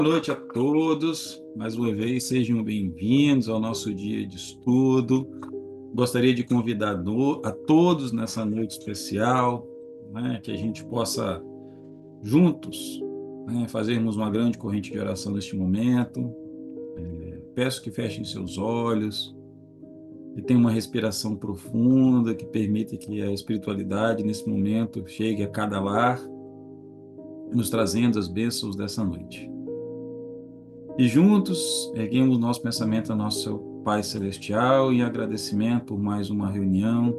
Boa noite a todos. Mais uma vez, sejam bem-vindos ao nosso dia de estudo. Gostaria de convidar a todos nessa noite especial, né, que a gente possa juntos, né, fazermos uma grande corrente de oração neste momento. Peço que fechem seus olhos, que tenham uma respiração profunda, que permita que a espiritualidade nesse momento chegue a cada lar, nos trazendo as bênçãos dessa noite. E juntos erguemos nosso pensamento ao nosso Pai Celestial em agradecimento por mais uma reunião,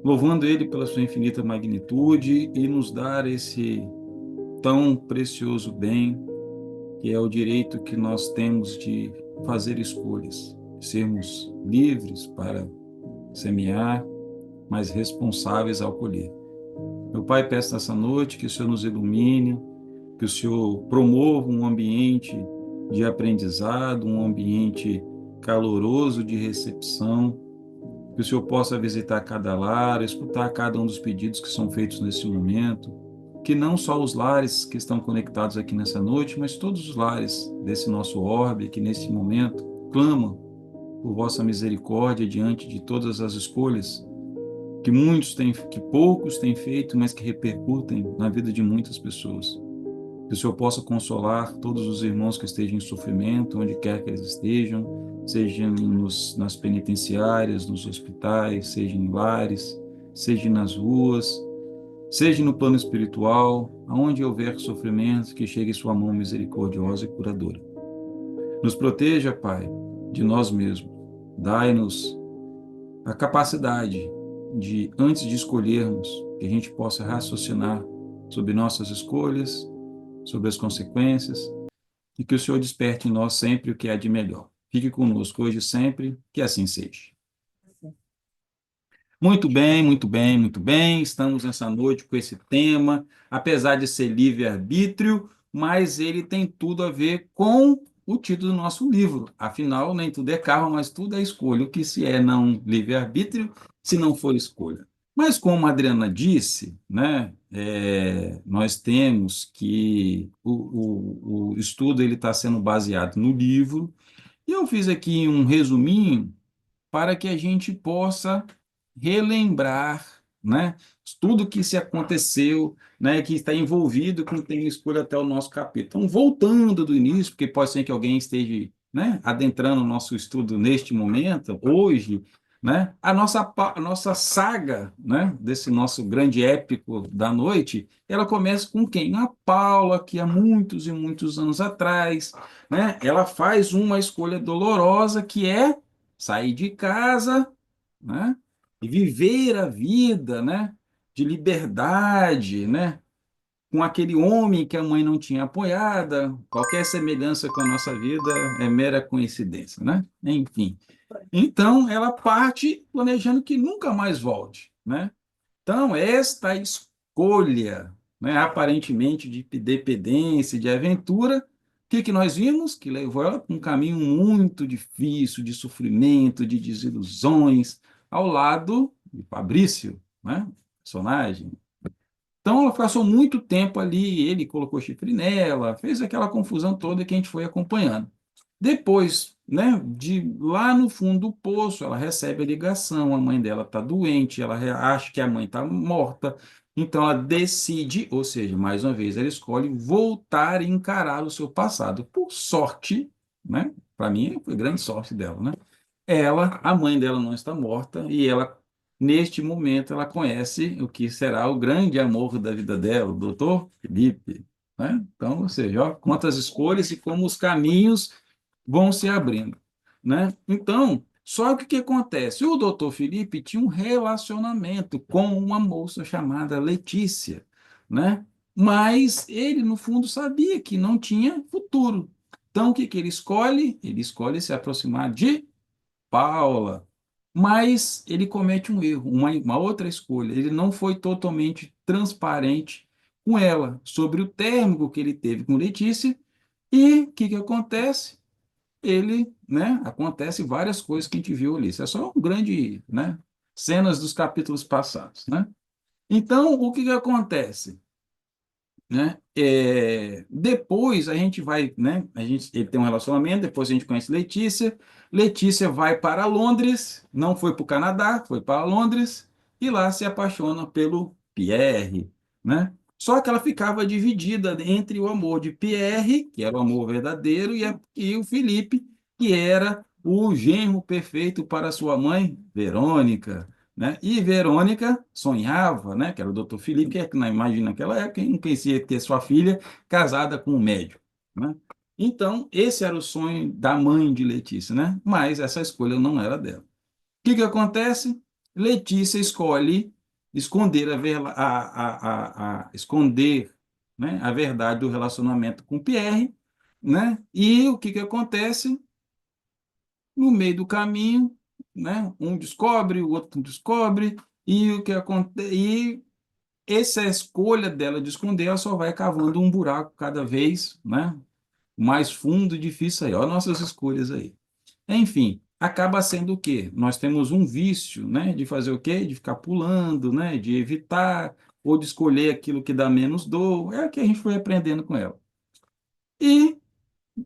louvando Ele pela sua infinita magnitude e nos dar esse tão precioso bem, que é o direito que nós temos de fazer escolhas, sermos livres para semear, mas responsáveis ao colher. Meu Pai, peço nessa noite que o Senhor nos ilumine, que o Senhor promova um ambiente de aprendizado, um ambiente caloroso de recepção, que o Senhor possa visitar cada lar, escutar cada um dos pedidos que são feitos nesse momento, que não só os lares que estão conectados aqui nessa noite, mas todos os lares desse nosso orbe que nesse momento clamam por vossa misericórdia diante de todas as escolhas que poucos têm feito, mas que repercutem na vida de muitas pessoas. Que o Senhor possa consolar todos os irmãos que estejam em sofrimento, onde quer que eles estejam, seja nas penitenciárias, nos hospitais, seja em lares, seja nas ruas, seja no plano espiritual, aonde houver sofrimento, que chegue sua mão misericordiosa e curadora. Nos proteja, Pai, de nós mesmos. Dai-nos a capacidade de, antes de escolhermos, que a gente possa raciocinar sobre nossas escolhas, sobre as consequências, e que o Senhor desperte em nós sempre o que há de melhor. Fique conosco hoje e sempre, que assim seja. Muito bem, muito bem, muito bem. Estamos nessa noite com esse tema, apesar de ser livre-arbítrio, mas ele tem tudo a ver com o título do nosso livro. Afinal, nem tudo é karma, mas tudo é escolha. O que se é não livre-arbítrio, se não for escolha? Mas como a Adriana disse, né, nós temos que o estudo ele está sendo baseado no livro, e eu fiz aqui um resuminho para que a gente possa relembrar, né, tudo que se aconteceu, né, que está envolvido com o tema escolha até o nosso capítulo. Então, voltando do início, porque pode ser que alguém esteja, né, adentrando o nosso estudo neste momento, hoje, né, a nossa saga, né, desse nosso grande épico da noite, ela começa com quem? A Paula, que há muitos e muitos anos atrás, né, ela faz uma escolha dolorosa que é sair de casa, né? E viver a vida, né? De liberdade, né? Com aquele homem que a mãe não tinha apoiada, qualquer semelhança com a nossa vida é mera coincidência, né? Enfim. Então, ela parte planejando que nunca mais volte, né? Então, esta escolha, né, aparentemente de dependência, de aventura, o que que nós vimos? Que levou ela para um caminho muito difícil, de sofrimento, de desilusões, ao lado de Fabrício, né, personagem. Então, ela passou muito tempo ali, ele colocou chifre nela, fez aquela confusão toda que a gente foi acompanhando. Depois, né, de lá no fundo do poço, ela recebe a ligação, a mãe dela está doente, ela acha que a mãe está morta, então ela decide, ou seja, mais uma vez, ela escolhe voltar e encarar o seu passado. Por sorte, né, para mim foi grande sorte dela, né? A mãe dela não está morta e ela, neste momento, ela conhece o que será o grande amor da vida dela, o doutor Felipe, né? Então, ou seja, ó, quantas escolhas e como os caminhos vão se abrindo, né? Então, só que o que acontece? O doutor Felipe tinha um relacionamento com uma moça chamada Letícia, né? Mas ele, no fundo, sabia que não tinha futuro. Então, o que que ele escolhe? Ele escolhe se aproximar de Paula, mas ele comete um erro, uma outra escolha. Ele não foi totalmente transparente com ela sobre o término que ele teve com Letícia. E o que que acontece? Acontece várias coisas que a gente viu ali. Isso é só um grande, né, cenas dos capítulos passados, né? Então, o que que acontece? né? Depois a gente vai, né? Ele tem um relacionamento, depois a gente conhece Letícia. Letícia vai para Londres, não foi para o Canadá, foi para Londres, e lá se apaixona pelo Pierre, né? Só que ela ficava dividida entre o amor de Pierre, que era o amor verdadeiro, e o Felipe, que era o genro perfeito para sua mãe, Verônica, né? E Verônica sonhava, né, que era o doutor Felipe, que é que na imagem naquela época não conhecia ter sua filha casada com um médico, né? Então, esse era o sonho da mãe de Letícia, né? Mas essa escolha não era dela. O que que acontece? Letícia escolhe esconder esconder, né, a verdade do relacionamento com Pierre, né? E o que que acontece? No meio do caminho, né? Um descobre, o outro descobre, e o que acontece? E essa escolha dela de esconder, ela só vai cavando um buraco cada vez, né? Mais fundo e difícil aí. Olha nossas escolhas aí. Enfim, acaba sendo o quê? Nós temos um vício, né? De fazer o quê? De ficar pulando, né? De evitar, ou de escolher aquilo que dá menos dor. É o que a gente foi aprendendo com ela. E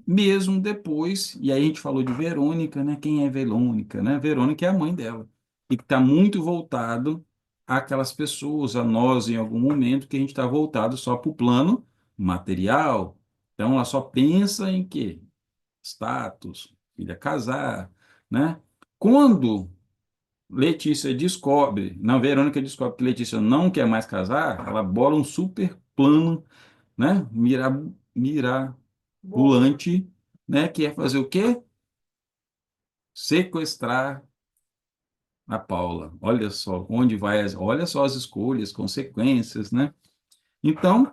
mesmo depois, e aí a gente falou de Verônica, né? Quem é Verônica, né? Verônica é a mãe dela. E que está muito voltado àquelas pessoas, a nós em algum momento, que a gente está voltado só para o plano material. Então, ela só pensa em quê? Status, filha casar, né? Quando Letícia descobre, não, Verônica descobre que Letícia não quer mais casar, ela bola um super plano, né? Mirabolante, né? Que é fazer o quê? Sequestrar a Paula. Olha só, onde vai olha só as escolhas, consequências, né? Então,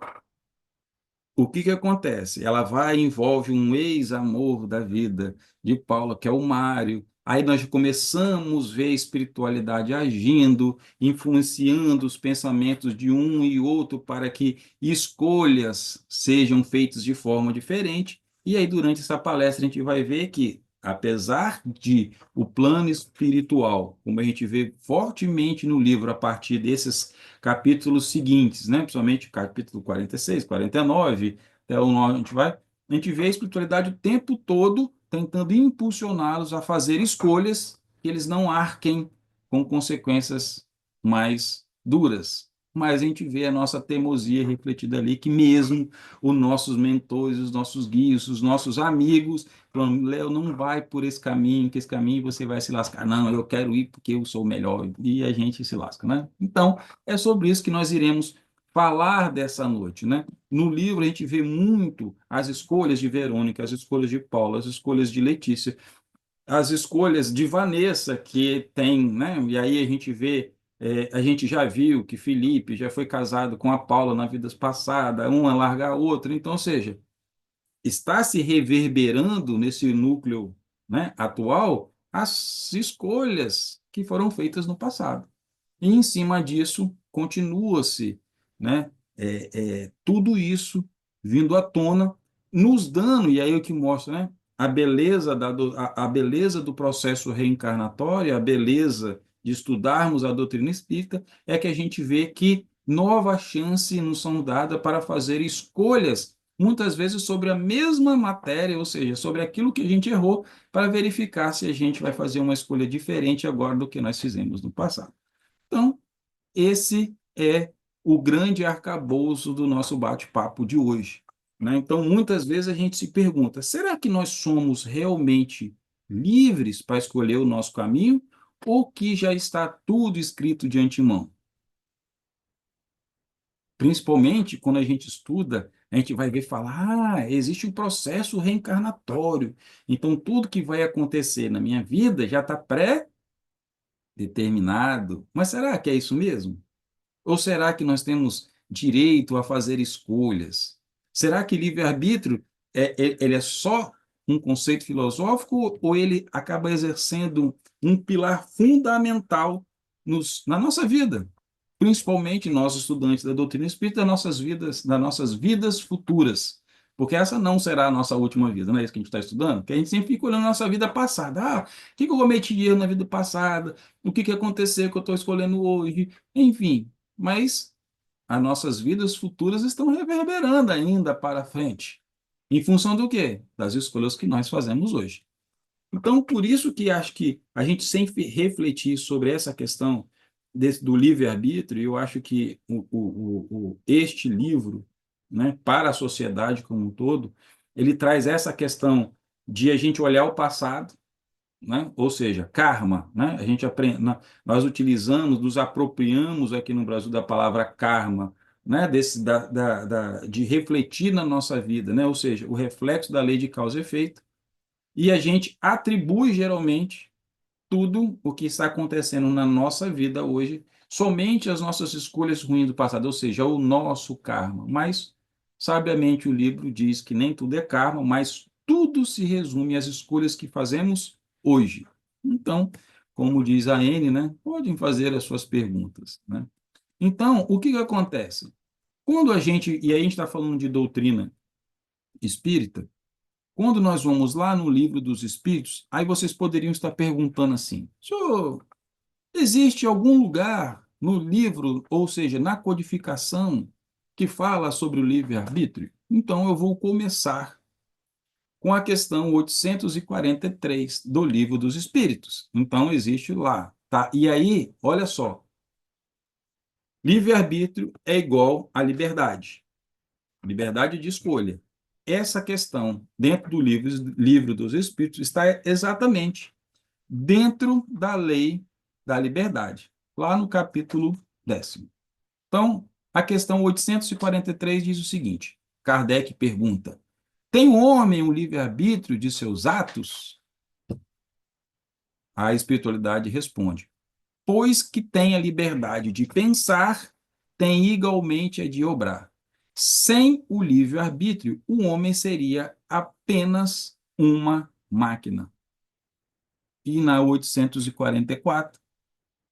o que que acontece? Ela vai e envolve um ex-amor da vida de Paula, que é o Mário. Aí nós começamos a ver a espiritualidade agindo, influenciando os pensamentos de um e outro para que escolhas sejam feitas de forma diferente. E aí, durante essa palestra, a gente vai ver que, apesar de o plano espiritual, como a gente vê fortemente no livro, a partir desses capítulos seguintes, né? Principalmente o capítulo 46, 49, até o 9, a gente vê a espiritualidade o tempo todo tentando impulsioná-los a fazer escolhas que eles não arquem com consequências mais duras. Mas a gente vê a nossa teimosia refletida ali, que mesmo os nossos mentores, os nossos guias, os nossos amigos, falando, Léo, não vai por esse caminho, que esse caminho você vai se lascar. Não, eu quero ir porque eu sou o melhor. E a gente se lasca, né? Então, é sobre isso que nós iremos falar dessa noite, né? No livro a gente vê muito as escolhas de Verônica, as escolhas de Paula, as escolhas de Letícia, as escolhas de Vanessa, que tem, né? E aí a gente vê, a gente já viu que Felipe já foi casado com a Paula na vida passada, uma larga a outra, então, ou seja, está se reverberando nesse núcleo, né, atual as escolhas que foram feitas no passado. E em cima disso, continua-se, né, tudo isso vindo à tona, nos dando, e aí o que mostra, né, a beleza a beleza do processo reencarnatório, a beleza de estudarmos a doutrina espírita, é que a gente vê que novas chances nos são dadas para fazer escolhas, muitas vezes sobre a mesma matéria, ou seja, sobre aquilo que a gente errou, para verificar se a gente vai fazer uma escolha diferente agora do que nós fizemos no passado. Então, esse é o grande arcabouço do nosso bate-papo de hoje, né? Então, muitas vezes a gente se pergunta: será que nós somos realmente livres para escolher o nosso caminho ou que já está tudo escrito de antemão? Principalmente quando a gente estuda, a gente vai ver falar: existe um processo reencarnatório. Então, tudo que vai acontecer na minha vida já está pré-determinado. Mas será que é isso mesmo? Ou será que nós temos direito a fazer escolhas? Será que livre-arbítrio ele é só um conceito filosófico ou ele acaba exercendo um pilar fundamental na nossa vida? Principalmente nós, estudantes da doutrina espírita, das nossas vidas futuras. Porque essa não será a nossa última vida, não é isso que a gente está estudando? Porque a gente sempre fica olhando a nossa vida passada. Ah, o que eu cometi de erro na vida passada? O que aconteceu que eu estou escolhendo hoje? Enfim, mas as nossas vidas futuras estão reverberando ainda para frente. Em função do quê? Das escolhas que nós fazemos hoje. Então, por isso que acho que a gente sempre refletir sobre essa questão do livre-arbítrio, eu acho que este livro, né, para a sociedade como um todo, ele traz essa questão de a gente olhar o passado, né? Ou seja, karma, né? A gente aprende, nós utilizamos, nos apropriamos aqui no Brasil da palavra karma, né? De refletir na nossa vida, né? Ou seja, o reflexo da lei de causa e efeito, e a gente atribui geralmente tudo o que está acontecendo na nossa vida hoje somente às nossas escolhas ruins do passado, ou seja, o nosso karma. Mas, sabiamente, o livro diz que nem tudo é karma, mas tudo se resume às escolhas que fazemos hoje. Então, como diz a N, né, podem fazer as suas perguntas, né? Então, o que que acontece? Quando a gente, e aí a gente está falando de doutrina espírita, quando nós vamos lá no livro dos Espíritos, aí vocês poderiam estar perguntando assim: senhor, existe algum lugar no livro, ou seja, na codificação, que fala sobre o livre-arbítrio? Então eu vou começar com a questão 843 do livro dos Espíritos. Então existe lá, tá? E aí, olha só, livre-arbítrio é igual a liberdade de escolha. Essa questão, dentro do livro dos Espíritos, está exatamente dentro da lei da liberdade, lá no capítulo 10º. Então, a questão 843 diz o seguinte: Kardec pergunta: tem o homem um livre-arbítrio de seus atos? A espiritualidade responde: pois que tem a liberdade de pensar, tem igualmente a de obrar. Sem o livre-arbítrio, o homem seria apenas uma máquina. E na 844,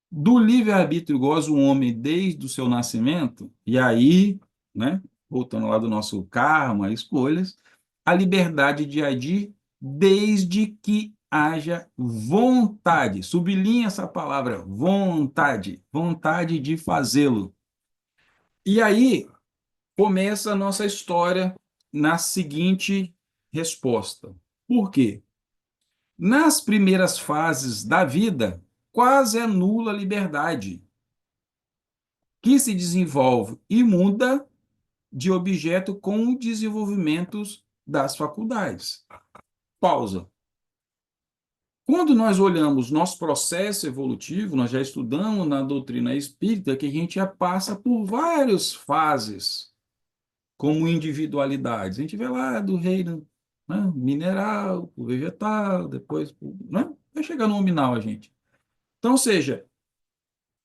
do livre-arbítrio goza o homem desde o seu nascimento, e aí, né, voltando lá do nosso karma, escolhas, a liberdade de agir desde que haja vontade. Sublinha essa palavra, vontade, vontade de fazê-lo. E aí começa a nossa história na seguinte resposta. Por quê? Nas primeiras fases da vida, quase é nula a liberdade, que se desenvolve e muda de objeto com o desenvolvimento das faculdades. Pausa. Quando nós olhamos nosso processo evolutivo, nós já estudamos na doutrina espírita que a gente já passa por várias fases, como individualidades. A gente vê lá do reino, né, mineral, o vegetal, depois, né, vai chegar no nominal a gente. Então, ou seja,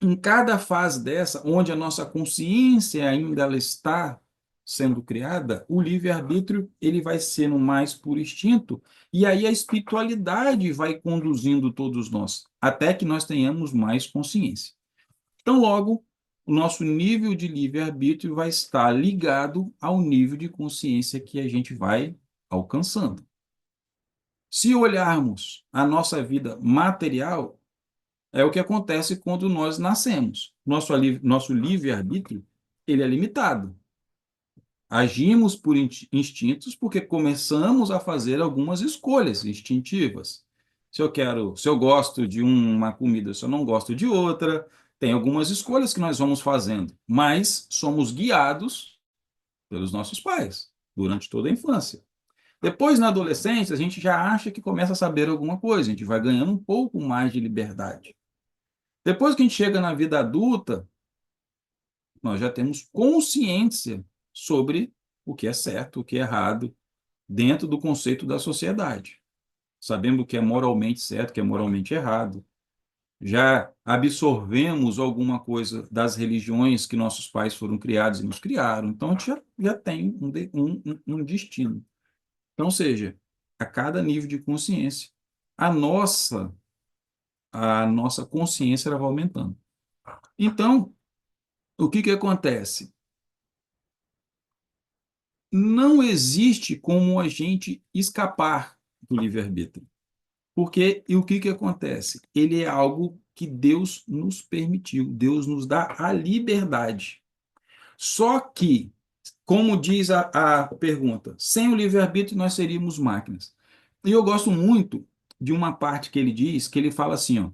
em cada fase dessa, onde a nossa consciência ainda ela está sendo criada, o livre-arbítrio ele vai ser no mais puro instinto, e aí a espiritualidade vai conduzindo todos nós, até que nós tenhamos mais consciência. Então, logo, o nosso nível de livre-arbítrio vai estar ligado ao nível de consciência que a gente vai alcançando. Se olharmos a nossa vida material, é o que acontece quando nós nascemos. Nosso livre-arbítrio, ele é limitado. Agimos por instintos porque começamos a fazer algumas escolhas instintivas. Se eu gosto de uma comida, se eu não gosto de outra, tem algumas escolhas que nós vamos fazendo, mas somos guiados pelos nossos pais durante toda a infância. Depois, na adolescência, a gente já acha que começa a saber alguma coisa, a gente vai ganhando um pouco mais de liberdade. Depois que a gente chega na vida adulta, nós já temos consciência sobre o que é certo, o que é errado, dentro do conceito da sociedade. Sabemos o que é moralmente certo, o que é moralmente errado. Já absorvemos alguma coisa das religiões que nossos pais foram criados e nos criaram. Então, a gente já tem um destino. Então, ou seja, a cada nível de consciência, a nossa, a nossa consciência ela vai aumentando. Então, o que que acontece? Não existe como a gente escapar do livre-arbítrio. Porque, e o que que acontece? Ele é algo que Deus nos permitiu, Deus nos dá a liberdade. Só que, como diz a pergunta, sem o livre-arbítrio nós seríamos máquinas. E eu gosto muito de uma parte que ele diz, que ele fala assim, ó,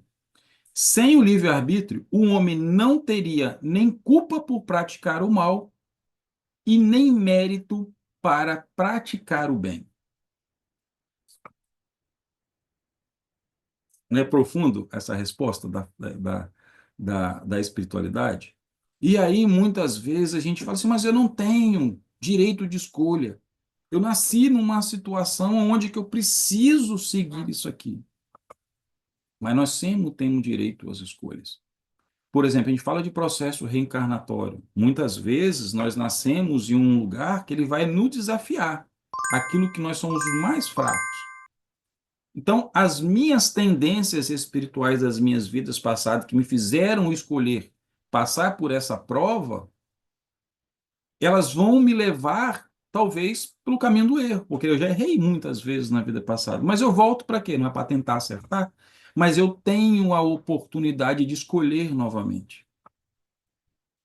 sem o livre-arbítrio, o homem não teria nem culpa por praticar o mal e nem mérito para praticar o bem. Não é profundo essa resposta da espiritualidade? E aí, muitas vezes, a gente fala assim, mas eu não tenho direito de escolha. Eu nasci numa situação onde que eu preciso seguir isso aqui. Mas nós sempre temos direito às escolhas. Por exemplo, a gente fala de processo reencarnatório. Muitas vezes nós nascemos em um lugar que ele vai nos desafiar, aquilo que nós somos os mais fracos. Então, as minhas tendências espirituais das minhas vidas passadas, que me fizeram escolher passar por essa prova, elas vão me levar, talvez, pelo caminho do erro, porque eu já errei muitas vezes na vida passada. Mas eu volto para quê? Não é para tentar acertar, mas eu tenho a oportunidade de escolher novamente.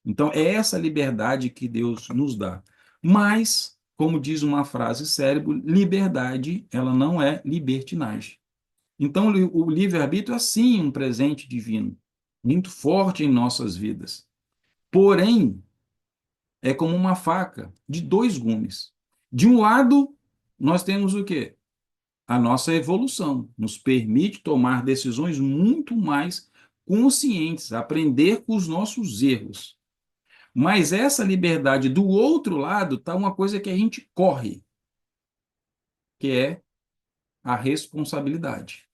Então, é essa liberdade que Deus nos dá. Mas, como diz uma frase cérebro, liberdade, ela não é libertinagem. Então, o livre-arbítrio é sim um presente divino, muito forte em nossas vidas. Porém, é como uma faca de dois gumes. De um lado, nós temos o quê? A nossa evolução nos permite tomar decisões muito mais conscientes, aprender com os nossos erros. Mas essa liberdade do outro lado está uma coisa que a gente corre, que é a responsabilidade.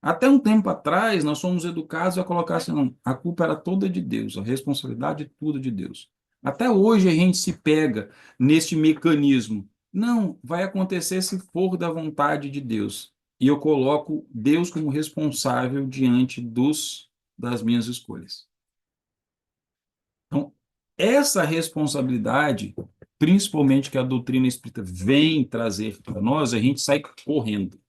Até um tempo atrás, nós fomos educados a colocar assim, não, a culpa era toda de Deus, a responsabilidade é tudo de Deus. Até hoje a gente se pega neste mecanismo. Não, vai acontecer se for da vontade de Deus. E eu coloco Deus como responsável diante das minhas escolhas. Então, essa responsabilidade, principalmente que a doutrina espírita vem trazer para nós, a gente sai correndo,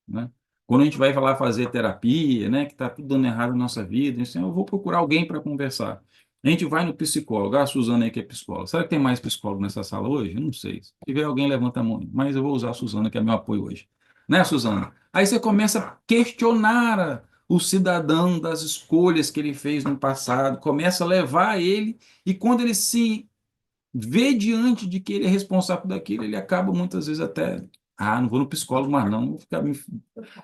né? Quando a gente vai falar fazer terapia, né, que está tudo dando errado na nossa vida, assim, eu vou procurar alguém para conversar. A gente vai no psicólogo, a Suzana aí que é psicóloga. Será que tem mais psicólogo nessa sala hoje? Eu não sei. Se tiver alguém, levanta a mão. Mas eu vou usar a Suzana, que é meu apoio hoje. Né, Suzana? Aí você começa a questionar o cidadão das escolhas que ele fez no passado, começa a levar ele, e quando ele se vê diante de que ele é responsável daquilo, ele acaba muitas vezes até, não vou no psicólogo mais não,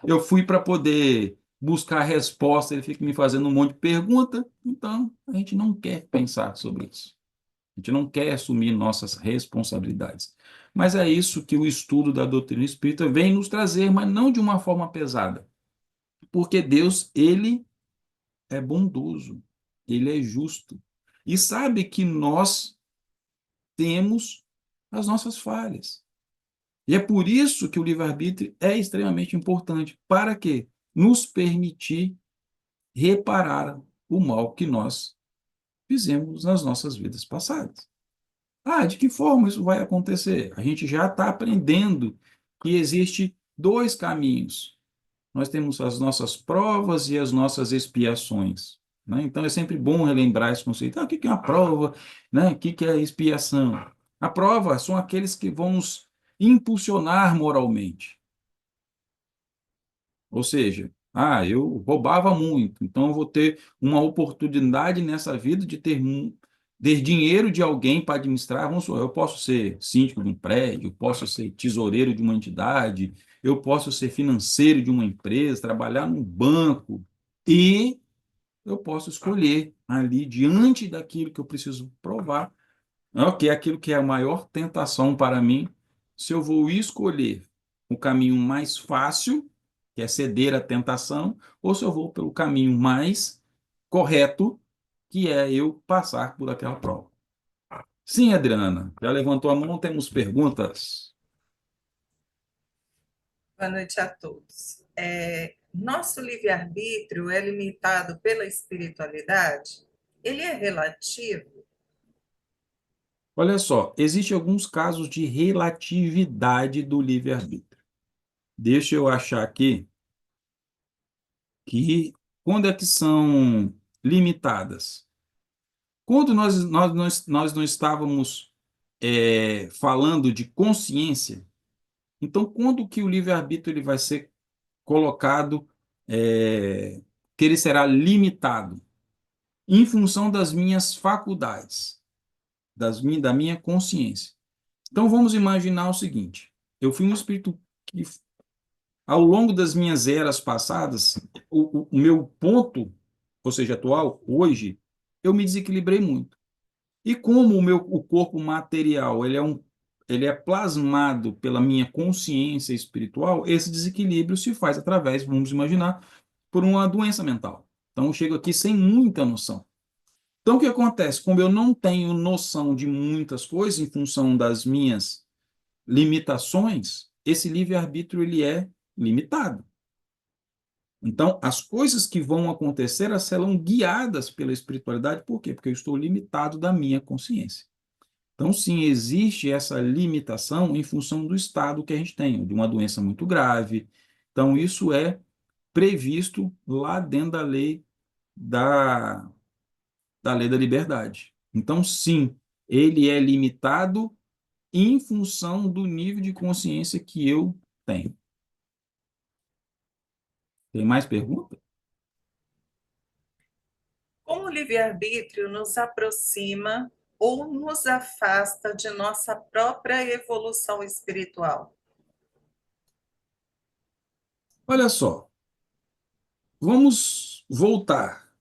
eu fui para poder buscar a resposta, ele fica me fazendo um monte de pergunta, então a gente não quer pensar sobre isso. A gente não quer assumir nossas responsabilidades. Mas é isso que o estudo da doutrina espírita vem nos trazer, mas não de uma forma pesada. Porque Deus, ele é bondoso, ele é justo. E sabe que nós temos as nossas falhas. E é por isso que o livre-arbítrio é extremamente importante. Para quê? Nos permitir reparar o mal que nós fizemos nas nossas vidas passadas. De que forma isso vai acontecer? A gente já está aprendendo que existe dois caminhos. Nós temos as nossas provas e as nossas expiações, né? Então é sempre bom relembrar esse conceito. O que é uma prova? Né? O que é expiação? A prova são aqueles que vão nos impulsionar moralmente. Ou seja, eu roubava muito, então eu vou ter uma oportunidade nessa vida de ter dinheiro de alguém para administrar. Vamos supor, eu posso ser síndico de um prédio, eu posso ser tesoureiro de uma entidade, eu posso ser financeiro de uma empresa, trabalhar num banco, e eu posso escolher ali, diante daquilo que eu preciso provar, que é aquilo que é a maior tentação para mim, se eu vou escolher o caminho mais fácil, que é ceder à tentação, ou se eu vou pelo caminho mais correto, que é eu passar por aquela prova. Sim, Adriana, já levantou a mão, temos perguntas. Boa noite a todos. Nosso livre-arbítrio é limitado pela espiritualidade? Ele é relativo? Olha só, existem alguns casos de relatividade do livre-arbítrio. Deixa eu achar aqui que quando é que são limitadas? Quando nós não estávamos falando de consciência, então quando que o livre-arbítrio ele vai ser colocado, que ele será limitado? Em função das minhas faculdades, da minha consciência. Então vamos imaginar o seguinte: eu fui um espírito que, ao longo das minhas eras passadas, o meu ponto, ou seja, atual, hoje, eu me desequilibrei muito. E como o corpo material ele é plasmado pela minha consciência espiritual, esse desequilíbrio se faz através, vamos imaginar, por uma doença mental. Então eu chego aqui sem muita noção. Então, o que acontece? Como eu não tenho noção de muitas coisas em função das minhas limitações, esse livre-arbítrio ele é limitado. Então, as coisas que vão acontecer, elas serão guiadas pela espiritualidade. Por quê? Porque eu estou limitado da minha consciência. Então, sim, existe essa limitação em função do estado que a gente tem, de uma doença muito grave. Então, isso é previsto lá dentro da, da lei da liberdade. Então, sim, ele é limitado em função do nível de consciência que eu tenho. Tem mais pergunta? Como o livre-arbítrio nos aproxima ou nos afasta de nossa própria evolução espiritual? Olha só, vamos voltar.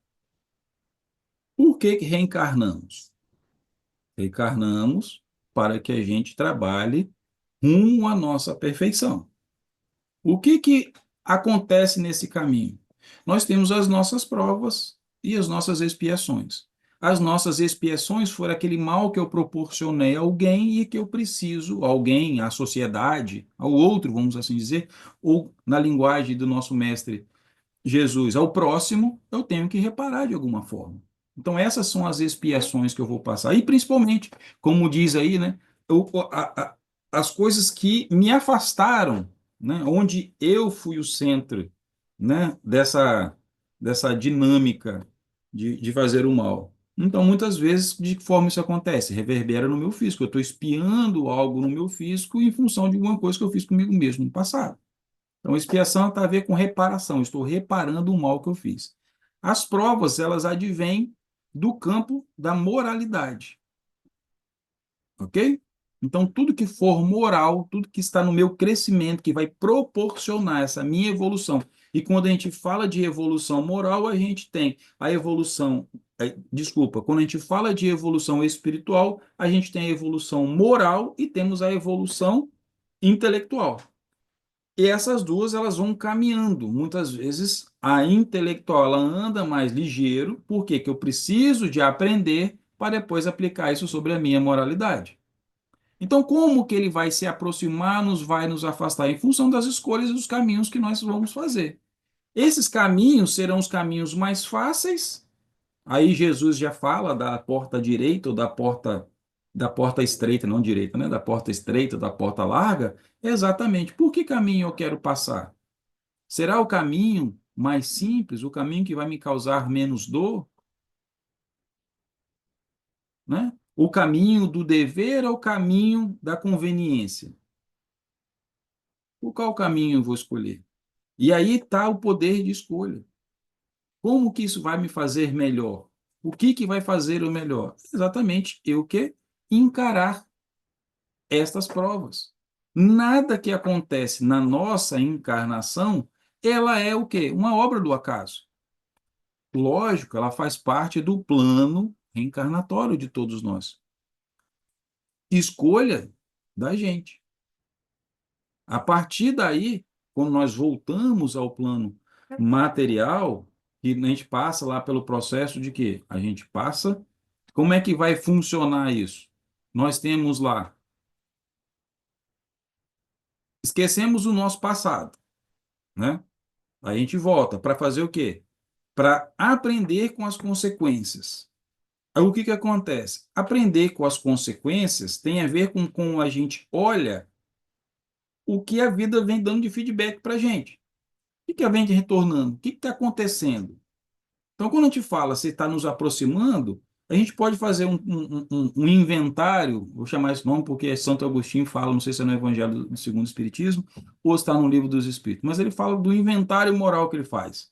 Por que reencarnamos? Reencarnamos para que a gente trabalhe rumo à nossa perfeição. O que acontece nesse caminho? Nós temos as nossas provas e as nossas expiações. As nossas expiações foram aquele mal que eu proporcionei a alguém e que eu preciso, alguém, à sociedade, ao outro, vamos assim dizer, ou na linguagem do nosso mestre Jesus, ao próximo, eu tenho que reparar de alguma forma. Então, essas são as expiações que eu vou passar. E, principalmente, como diz aí, né, eu, as coisas que me afastaram, né, onde eu fui o centro, né, dessa dinâmica de fazer o mal. Então, muitas vezes, de que forma isso acontece? Reverbera no meu físico. Eu estou espiando algo no meu físico em função de alguma coisa que eu fiz comigo mesmo no passado. Então, expiação tem a ver com reparação. Estou reparando o mal que eu fiz. As provas, elas advêm do campo da moralidade. Ok? Então, tudo que for moral, tudo que está no meu crescimento, que vai proporcionar essa minha evolução. E quando a gente fala de evolução moral, a gente tem a evolução. Desculpa, quando a gente fala de evolução espiritual, a gente tem a evolução moral e temos a evolução intelectual. E essas duas elas vão caminhando. Muitas vezes a intelectual ela anda mais ligeiro, porque que eu preciso de aprender para depois aplicar isso sobre a minha moralidade. Então, como que ele vai se aproximar, vai nos afastar? Em função das escolhas e dos caminhos que nós vamos fazer. Esses caminhos serão os caminhos mais fáceis. Aí Jesus já fala da porta direita ou da porta estreita, não direita, né? Da porta estreita, da porta larga. Exatamente. Por que caminho eu quero passar? Será o caminho mais simples, o caminho que vai me causar menos dor, né? O caminho do dever ou o caminho da conveniência? Qual caminho eu vou escolher? E aí está o poder de escolha. Como que isso vai me fazer melhor? O que vai fazer o melhor? Exatamente eu que encarar estas provas. Nada que acontece na nossa encarnação, ela é o quê? Uma obra do acaso. Lógico, ela faz parte do plano reencarnatório de todos nós. Escolha da gente. A partir daí, quando nós voltamos ao plano material, e a gente passa lá pelo processo de quê? A gente passa. Como é que vai funcionar isso? Nós temos lá. Esquecemos o nosso passado, né? A gente volta para fazer o quê? Para aprender com as consequências. Aí, o que acontece? Aprender com as consequências tem a ver com como a gente olha o que a vida vem dando de feedback para a gente. O que a vem retornando? O que está acontecendo? Então, quando a gente fala se está nos aproximando, a gente pode fazer um inventário, vou chamar esse nome porque Santo Agostinho fala, não sei se é no Evangelho do Segundo Espiritismo ou está no Livro dos Espíritos, mas ele fala do inventário moral que ele faz.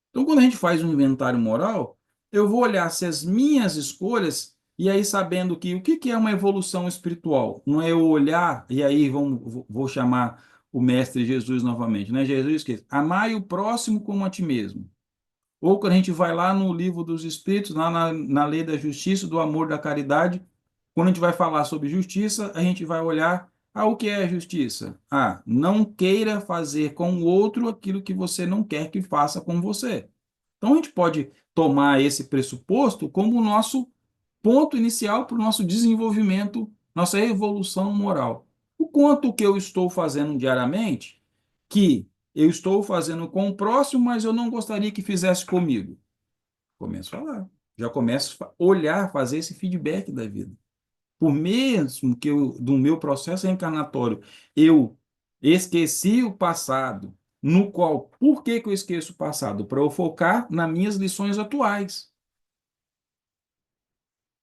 Então, quando a gente faz um inventário moral, eu vou olhar se as minhas escolhas, e aí sabendo que o que que é uma evolução espiritual? Não é eu olhar, e aí vou chamar o Mestre Jesus novamente, né? Jesus que amai o próximo como a ti mesmo. Ou quando a gente vai lá no Livro dos Espíritos, lá na lei da justiça, do amor, da caridade, quando a gente vai falar sobre justiça, a gente vai olhar o que é justiça? Não queira fazer com o outro aquilo que você não quer que faça com você. Então, a gente pode tomar esse pressuposto como o nosso ponto inicial para o nosso desenvolvimento, nossa evolução moral. O quanto que eu estou fazendo diariamente, que eu estou fazendo com o próximo, mas eu não gostaria que fizesse comigo. Começo a falar. Já começo a olhar, fazer esse feedback da vida. Por mesmo que eu, do meu processo reencarnatório, eu esqueci o passado, no qual, por que que eu esqueço o passado? Para eu focar nas minhas lições atuais.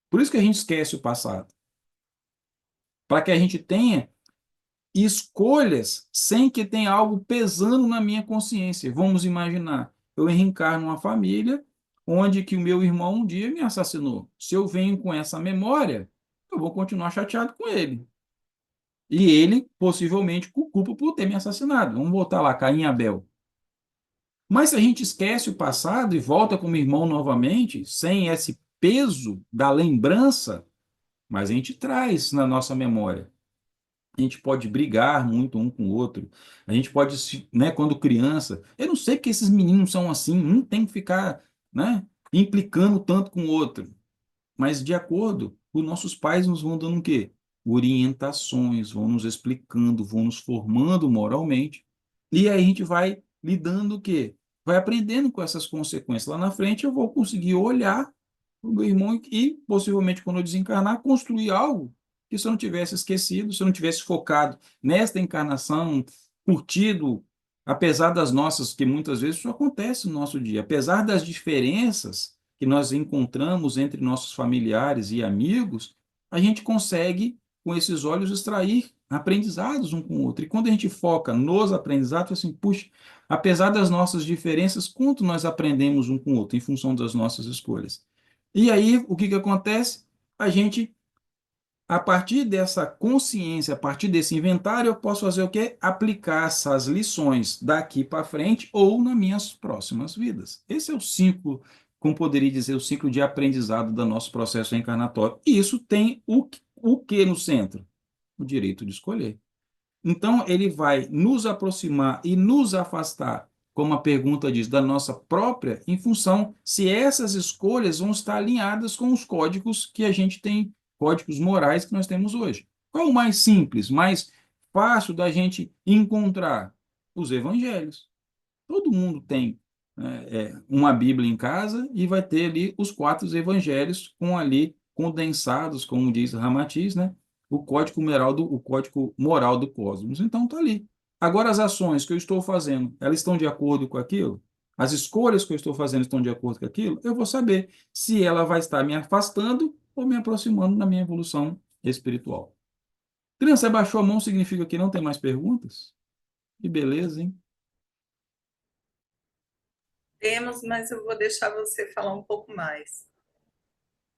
Por isso que a gente esquece o passado. Para que a gente tenha escolhas sem que tenha algo pesando na minha consciência. Vamos imaginar, eu reencarno numa família onde que o meu irmão um dia me assassinou. Se eu venho com essa memória, eu vou continuar chateado com ele. E ele, possivelmente, com culpa por ter me assassinado. Vamos voltar lá, Caim e Abel. Mas se a gente esquece o passado e volta como irmão novamente, sem esse peso da lembrança, mas a gente traz na nossa memória. A gente pode brigar muito um com o outro. A gente pode, né, quando criança, eu não sei porque esses meninos são assim, um tem que ficar, né, implicando tanto com o outro. Mas de acordo, os nossos pais nos vão dando o quê? Orientações, vão nos explicando, vão nos formando moralmente. E aí a gente vai lidando o quê? Vai aprendendo com essas consequências. Lá na frente eu vou conseguir olhar o meu irmão e, possivelmente, quando eu desencarnar, construir algo que se eu não tivesse esquecido, se eu não tivesse focado nesta encarnação, curtido, apesar das nossas, que muitas vezes isso acontece no nosso dia, apesar das diferenças que nós encontramos entre nossos familiares e amigos, a gente consegue, com esses olhos, extrair aprendizados um com o outro. E quando a gente foca nos aprendizados, assim, puxa, apesar das nossas diferenças, quanto nós aprendemos um com o outro em função das nossas escolhas. E aí, o que que acontece? A gente, a partir dessa consciência, a partir desse inventário, eu posso fazer o quê? Aplicar essas lições daqui para frente ou nas minhas próximas vidas. Esse é o ciclo, como poderia dizer, o ciclo de aprendizado do nosso processo reencarnatório. E isso tem o que no centro? O direito de escolher. Então, ele vai nos aproximar e nos afastar, como a pergunta diz, da nossa própria, em função se essas escolhas vão estar alinhadas com os códigos que a gente tem, códigos morais que nós temos hoje. Qual o mais simples, mais fácil da gente encontrar? Os evangelhos. Todo mundo tem uma Bíblia em casa e vai ter ali os quatro evangelhos com ali condensados, como diz Ramatiz, né? O código moral do cosmos. Então está ali. Agora as ações que eu estou fazendo, elas estão de acordo com aquilo? As escolhas que eu estou fazendo estão de acordo com aquilo? Eu vou saber se ela vai estar me afastando ou me aproximando na minha evolução espiritual. Criança, abaixou a mão significa que não tem mais perguntas? Que beleza, hein? Temos, mas eu vou deixar você falar um pouco mais.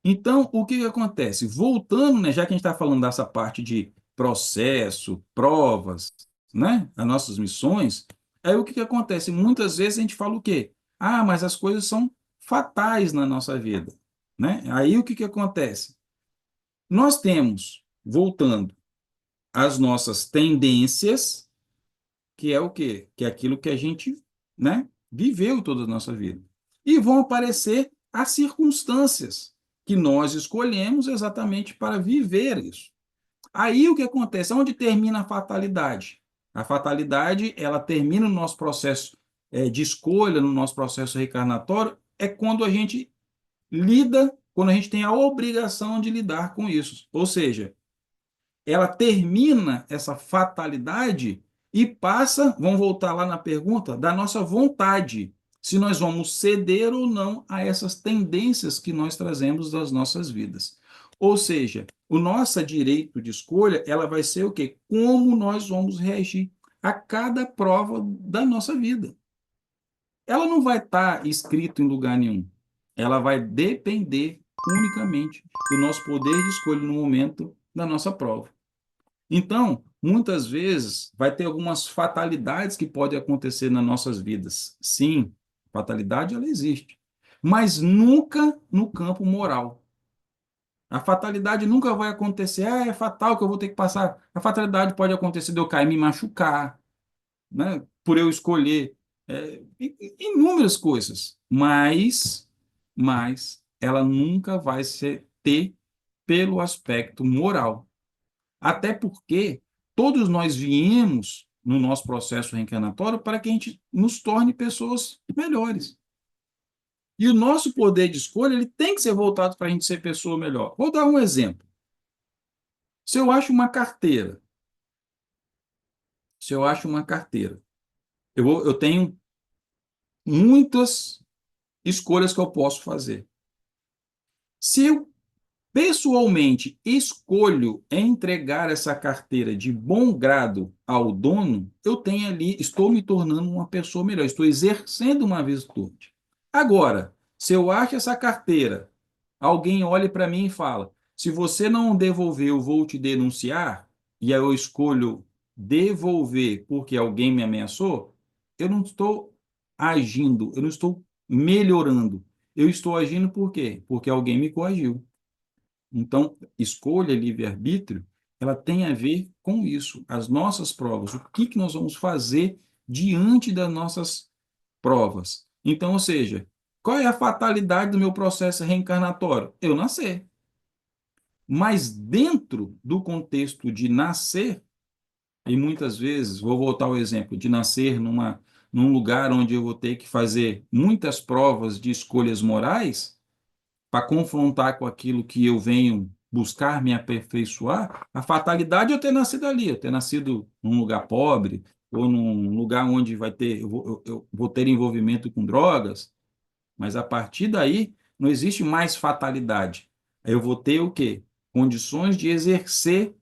Então, o que que acontece? Voltando, né, já que a gente está falando dessa parte de processo, provas, né, as nossas missões, aí o que que acontece? Muitas vezes a gente fala o quê? Mas as coisas são fatais na nossa vida, né? Aí o que que acontece? Nós temos, voltando, as nossas tendências, que é o quê? Que é aquilo que a gente, né, viveu toda a nossa vida. E vão aparecer as circunstâncias que nós escolhemos exatamente para viver isso. Aí o que acontece? Onde termina a fatalidade? A fatalidade, ela termina no nosso processo de escolha, no nosso processo reencarnatório, é quando a gente lida, quando a gente tem a obrigação de lidar com isso. Ou seja, ela termina essa fatalidade e passa, vamos voltar lá na pergunta, da nossa vontade. se nós vamos ceder ou não a essas tendências que nós trazemos das nossas vidas. Ou seja, o nosso direito de escolha, ela vai ser o quê? Como nós vamos reagir a cada prova da nossa vida. Ela não vai estar escrita em lugar nenhum. Ela vai depender unicamente do nosso poder de escolha no momento da nossa prova. Então, muitas vezes, vai ter algumas fatalidades que podem acontecer nas nossas vidas. Sim, fatalidade ela existe, mas nunca no campo moral. A fatalidade nunca vai acontecer, é fatal que eu vou ter que passar. A fatalidade pode acontecer de eu cair e me machucar, né? Por eu escolher inúmeras coisas, mas ela nunca vai ter pelo aspecto moral. Até porque todos nós viemos no nosso processo reencarnatório para que a gente nos torne pessoas melhores. E o nosso poder de escolha ele tem que ser voltado para a gente ser pessoa melhor. Vou dar um exemplo. Se eu acho uma carteira, se eu acho uma carteira, eu tenho muitas escolhas que eu posso fazer. Se eu pessoalmente escolho entregar essa carteira de bom grado ao dono, eu tenho ali, estou me tornando uma pessoa melhor, estou exercendo uma virtude. Agora, se eu acho essa carteira, alguém olha para mim e fala: se você não devolver, eu vou te denunciar, e aí eu escolho devolver porque alguém me ameaçou, eu não estou agindo, eu não estou melhorando. Eu estou agindo por quê? Porque alguém me coagiu. Então, escolha, livre-arbítrio, ela tem a ver com isso, as nossas provas, o que que nós vamos fazer diante das nossas provas. Então, ou seja, qual é a fatalidade do meu processo reencarnatório? Eu nascer. Mas dentro do contexto de nascer, e muitas vezes, vou voltar ao exemplo, de nascer num lugar onde eu vou ter que fazer muitas provas de escolhas morais, para confrontar com aquilo que eu venho buscar me aperfeiçoar, a fatalidade é eu ter nascido ali, eu ter nascido num lugar pobre, ou num lugar onde vai ter, eu vou ter envolvimento com drogas, mas a partir daí não existe mais fatalidade. Eu vou ter o quê? Condições de exercer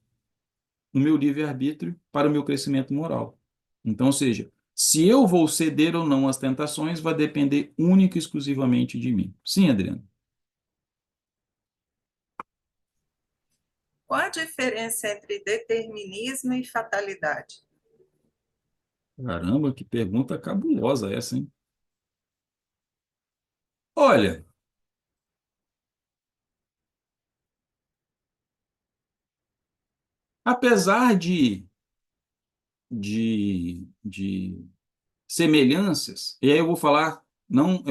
o meu livre-arbítrio para o meu crescimento moral. Então, ou seja, se eu vou ceder ou não às tentações, vai depender única e exclusivamente de mim. Sim, Adriano? Qual a diferença entre determinismo e fatalidade? Caramba, que pergunta cabulosa essa, hein? Olha, apesar de semelhanças, e aí eu vou falar, não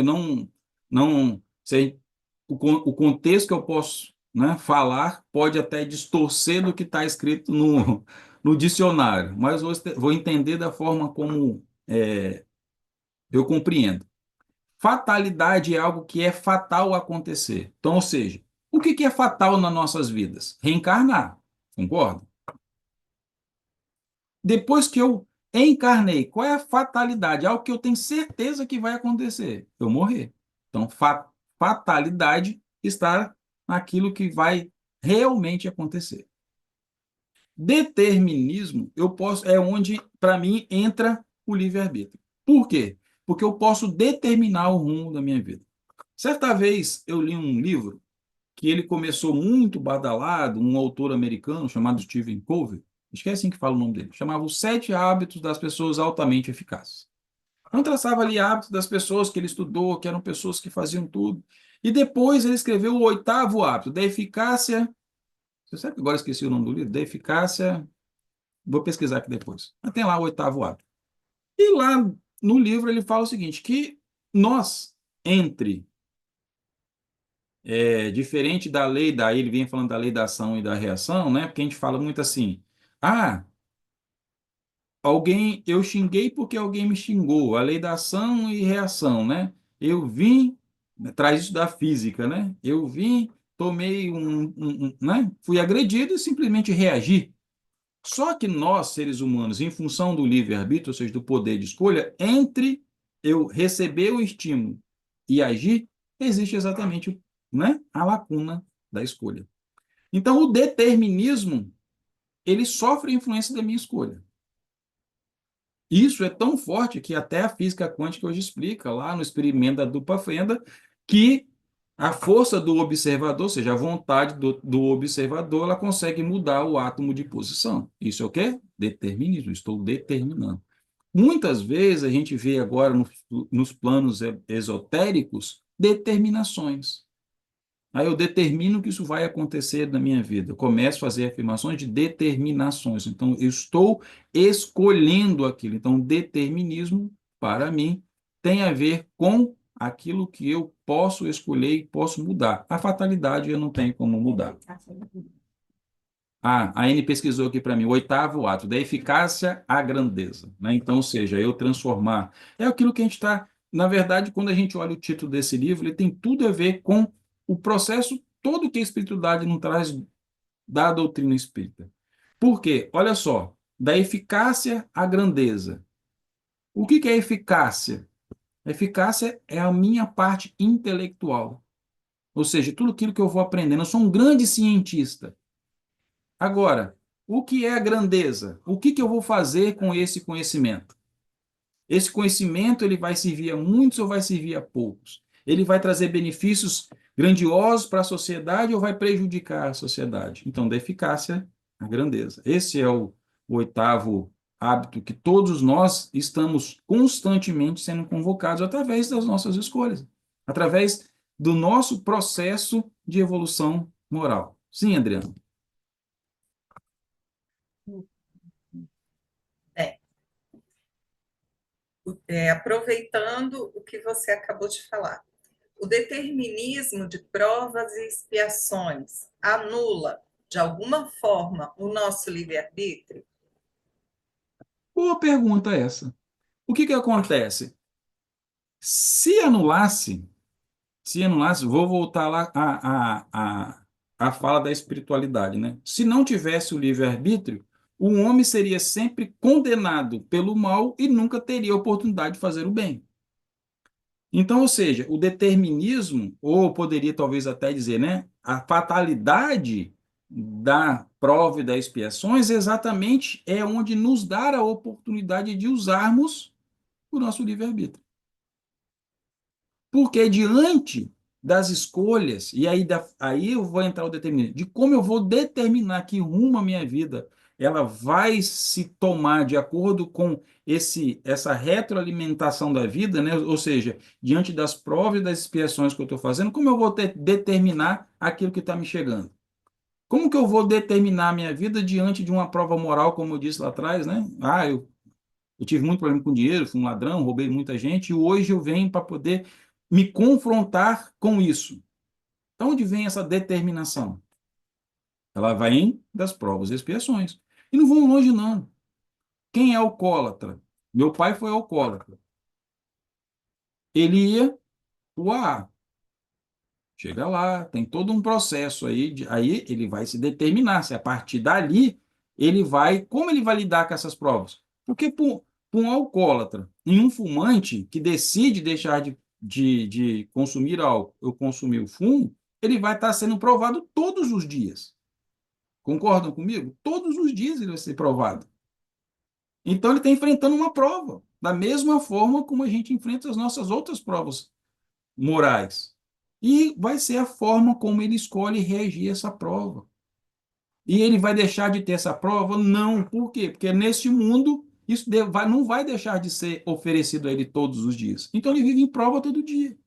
sei, o contexto que eu posso, né, falar pode até distorcer do que está escrito no dicionário, mas vou entender da forma como eu compreendo. Fatalidade é algo que é fatal acontecer. Então, ou seja, o que é fatal nas nossas vidas? Reencarnar, concorda? Depois que eu encarnei, qual é a fatalidade? Algo que eu tenho certeza que vai acontecer. Eu morrer. Então, fatalidade está naquilo que vai realmente acontecer. Determinismo, é onde, para mim, entra o livre-arbítrio. Por quê? Porque eu posso determinar o rumo da minha vida. Certa vez eu li um livro que ele começou muito badalado, um autor americano chamado Stephen Covey, acho que é assim que fala o nome dele, chamava Os Sete Hábitos das Pessoas Altamente Eficazes. Então traçava ali hábitos das pessoas que ele estudou, que eram pessoas que faziam tudo. E depois ele escreveu o oitavo hábito, da eficácia. Você sabe que agora esqueci o nome do livro? Da eficácia. Vou pesquisar aqui depois. Mas tem lá o oitavo hábito. E lá no livro ele fala o seguinte, que nós, entre diferente da lei ele vem falando da lei da ação e da reação, né? Porque a gente fala muito assim, ah, eu xinguei porque alguém me xingou, a lei da ação e reação, né? Eu vim, traz isso da física, né? Eu vim, tomei né? Fui agredido e simplesmente reagi. Só que nós, seres humanos, em função do livre-arbítrio, ou seja, do poder de escolha, entre eu receber o estímulo e agir, existe exatamente, né, a lacuna da escolha. Então, o determinismo, ele sofre a influência da minha escolha. Isso é tão forte que até a física quântica hoje explica, lá no experimento da dupla fenda, que a força do observador, ou seja, a vontade do observador, ela consegue mudar o átomo de posição. Isso é o quê? Determinismo. Estou determinando. Muitas vezes a gente vê agora nos planos esotéricos determinações. Aí eu determino que isso vai acontecer na minha vida. Eu começo a fazer afirmações de determinações. Então, eu estou escolhendo aquilo. Então, determinismo, para mim, tem a ver com aquilo que eu posso escolher e posso mudar. A fatalidade eu não tenho como mudar. Ah, a Anne pesquisou aqui para mim, o oitavo ato, da eficácia à grandeza, né? Então, ou seja, eu transformar. É aquilo que a gente está. Na verdade, quando a gente olha o título desse livro, ele tem tudo a ver com o processo todo que a espiritualidade nos traz da doutrina espírita. Por quê? Olha só, da eficácia à grandeza. O que é eficácia? A eficácia é a minha parte intelectual, ou seja, tudo aquilo que eu vou aprendendo. Eu sou um grande cientista. Agora, o que é a grandeza? O que eu vou fazer com esse conhecimento? Esse conhecimento ele vai servir a muitos ou vai servir a poucos? Ele vai trazer benefícios grandiosos para a sociedade ou vai prejudicar a sociedade? Então, da eficácia à grandeza. Esse é o oitavo hábito que todos nós estamos constantemente sendo convocados através das nossas escolhas, através do nosso processo de evolução moral. Sim, Adriano? É, aproveitando o que você acabou de falar, o determinismo de provas e expiações anula, de alguma forma, o nosso livre-arbítrio? Boa pergunta essa. O que acontece? Se anulasse, se anulasse, vou voltar lá à fala da espiritualidade, né? Se não tivesse o livre-arbítrio, o homem seria sempre condenado pelo mal e nunca teria a oportunidade de fazer o bem. Então, ou seja, o determinismo, ou poderia talvez até dizer, né, a fatalidade da prova e das expiações exatamente é onde nos dá a oportunidade de usarmos o nosso livre-arbítrio. Porque diante das escolhas, e aí eu vou entrar o determinismo, de como eu vou determinar que rumo a minha vida ela vai se tomar de acordo com essa retroalimentação da vida, né? Ou seja, diante das provas e das expiações que eu estou fazendo, como eu vou determinar aquilo que está me chegando? Como que eu vou determinar a minha vida diante de uma prova moral, como eu disse lá atrás, né? Eu tive muito problema com dinheiro, fui um ladrão, roubei muita gente, e hoje eu venho para poder me confrontar com isso. Então, onde vem essa determinação? Ela vem das provas e expiações. E não vão longe, não. Quem é alcoólatra? Meu pai foi alcoólatra. Ele ia o AA. Chega lá, tem todo um processo aí, aí ele vai se determinar se a partir dali ele vai, como ele vai lidar com essas provas? Porque para um alcoólatra e um fumante que decide deixar de consumir álcool ou consumir o fumo, ele vai estar sendo provado todos os dias. Concordam comigo? Todos os dias ele vai ser provado. Então ele está enfrentando uma prova, da mesma forma como a gente enfrenta as nossas outras provas morais. E vai ser a forma como ele escolhe reagir a essa prova. E ele vai deixar de ter essa prova? Não. Por quê? Porque neste mundo isso não vai deixar de ser oferecido a ele todos os dias. Então ele vive em prova todo dia.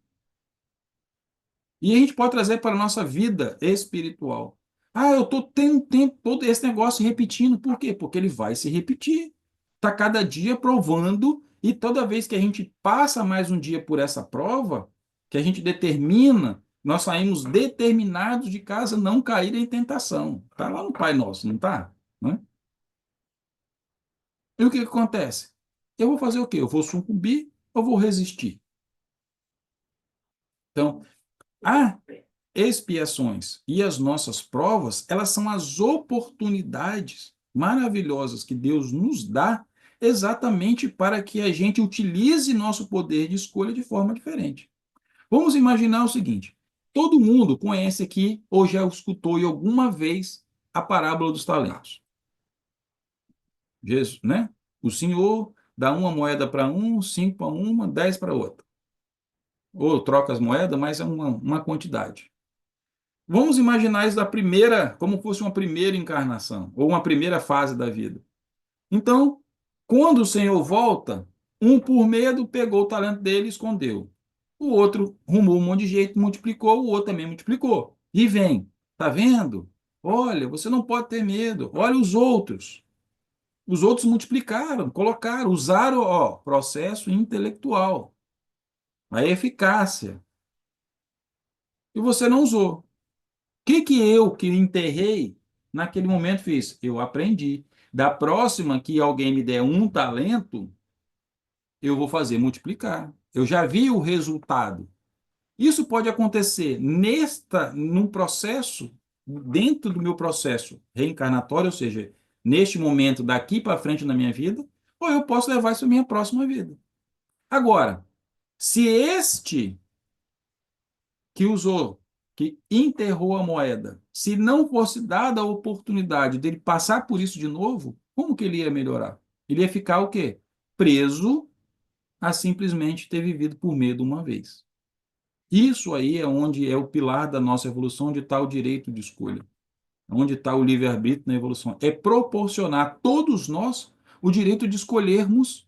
E a gente pode trazer para a nossa vida espiritual. Ah, eu estou tendo um tempo todo esse negócio repetindo. Por quê? Porque ele vai se repetir. Está cada dia provando, e toda vez que a gente passa mais um dia por essa prova, que a gente determina, nós saímos determinados de casa não cair em tentação. Está lá no Pai Nosso, não está? Né? E o que acontece? Eu vou fazer o quê? Eu vou sucumbir ou vou resistir? Então, a expiações e as nossas provas, elas são as oportunidades maravilhosas que Deus nos dá exatamente para que a gente utilize nosso poder de escolha de forma diferente. Vamos imaginar o seguinte: todo mundo conhece aqui ou já escutou em alguma vez a parábola dos talentos. Jesus, né? O Senhor dá uma moeda para um, 5 para uma, 10 para outra. Ou troca as moedas, mas é uma quantidade. Vamos imaginar isso da primeira, como fosse uma primeira encarnação, ou uma primeira fase da vida. Então, quando o Senhor volta, um por medo pegou o talento dele e escondeu. O outro rumou um monte de jeito, multiplicou, o outro também multiplicou. E vem, tá vendo? Olha, você não pode ter medo. Olha os outros. Os outros multiplicaram, colocaram, usaram, ó, processo intelectual, a eficácia. E você não usou. O que que eu, que enterrei, naquele momento fiz? Eu aprendi. Da próxima que alguém me der um talento, eu vou fazer multiplicar. Eu já vi o resultado. Isso pode acontecer num processo, dentro do meu processo reencarnatório, ou seja, neste momento daqui para frente na minha vida, ou eu posso levar isso à minha próxima vida. Agora, se este que usou, que enterrou a moeda, se não fosse dada a oportunidade dele passar por isso de novo, como que ele ia melhorar? Ele ia ficar o quê? Preso a simplesmente ter vivido por medo uma vez. Isso aí é onde é o pilar da nossa evolução, onde está o direito de escolha, onde está o livre-arbítrio na evolução. É proporcionar a todos nós o direito de escolhermos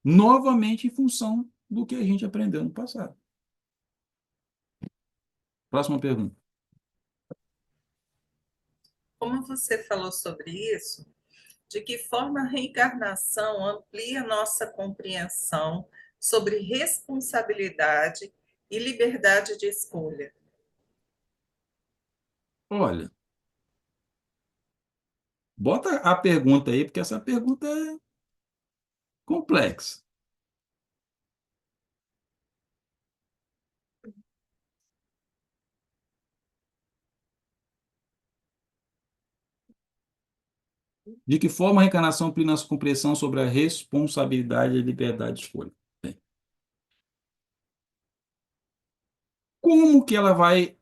novamente em função do que a gente aprendeu no passado. Próxima pergunta. Como você falou sobre isso, de que forma a reencarnação amplia nossa compreensão sobre responsabilidade e liberdade de escolha? Olha, bota a pergunta aí, porque essa pergunta é complexa. De que forma a reencarnação amplia nossa compreensão sobre a responsabilidade e a liberdade de escolha? Bem, como que ela vai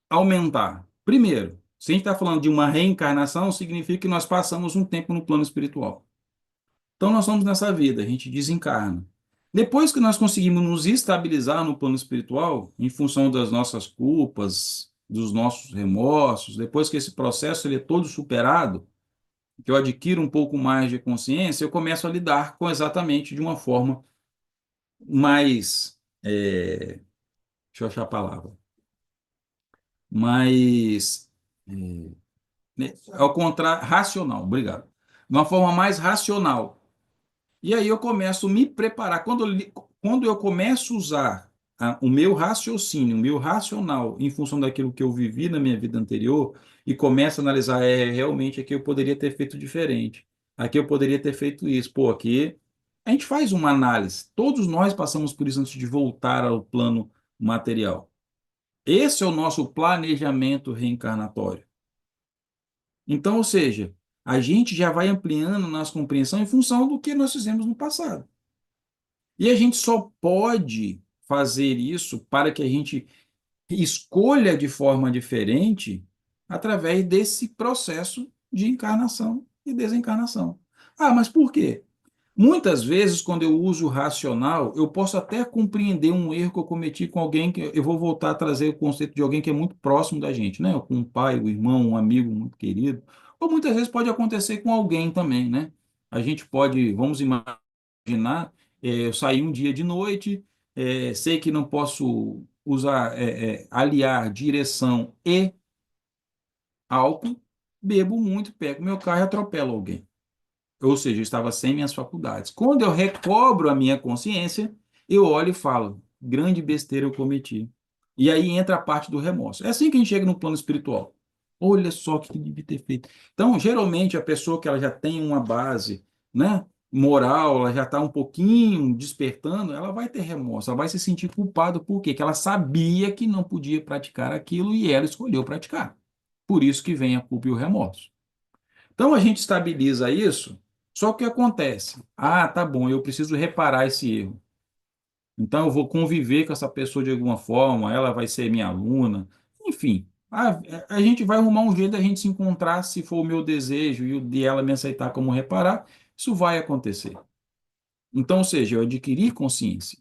aumentar? Primeiro, se a gente está falando de uma reencarnação, significa que nós passamos um tempo no plano espiritual. Então, nós estamos nessa vida, a gente desencarna. Depois que nós conseguimos nos estabilizar no plano espiritual, em função das nossas culpas, dos nossos remorsos, depois que esse processo ele é todo superado, que eu adquiro um pouco mais de consciência, eu começo a lidar com exatamente de uma forma mais, deixa eu achar a palavra, mais, né, ao contrário, racional, obrigado. De uma forma mais racional. E aí eu começo a me preparar. Quando eu começo a usar o meu raciocínio, o meu racional, em função daquilo que eu vivi na minha vida anterior, e começo a analisar, realmente aqui eu poderia ter feito diferente. Aqui eu poderia ter feito isso. Pô, aqui a gente faz uma análise. Todos nós passamos por isso antes de voltar ao plano material. Esse é o nosso planejamento reencarnatório. Então, ou seja, a gente já vai ampliando nossa compreensão em função do que nós fizemos no passado. E a gente só pode fazer isso para que a gente escolha de forma diferente através desse processo de encarnação e desencarnação. Ah, mas por quê? Muitas vezes, quando eu uso o racional, eu posso até compreender um erro que eu cometi com alguém, que eu vou voltar a trazer o conceito de alguém que é muito próximo da gente, né? Com um pai, um irmão, um amigo muito querido. Ou muitas vezes pode acontecer com alguém também, né? A gente pode, vamos imaginar, eu saí um dia de noite, sei que não posso usar, aliar direção e álcool, bebo muito, pego meu carro e atropelo alguém. Ou seja, eu estava sem minhas faculdades. Quando eu recobro a minha consciência, eu olho e falo, grande besteira eu cometi. E aí entra a parte do remorso. É assim que a gente chega no plano espiritual. Olha só o que eu devia ter feito. Então, geralmente, a pessoa que ela já tem uma base, né, moral, ela já está um pouquinho despertando, ela vai ter remorso, ela vai se sentir culpada. Por quê? Porque ela sabia que não podia praticar aquilo e ela escolheu praticar. Por isso que vem a culpa e o remorso. Então, a gente estabiliza isso Só que o que acontece? Ah, tá bom, eu preciso reparar esse erro. Então, eu vou conviver com essa pessoa de alguma forma, ela vai ser minha aluna, enfim. A gente vai arrumar um jeito da gente se encontrar, se for o meu desejo e o de ela me aceitar como reparar, isso vai acontecer. Então, ou seja, eu adquirir consciência.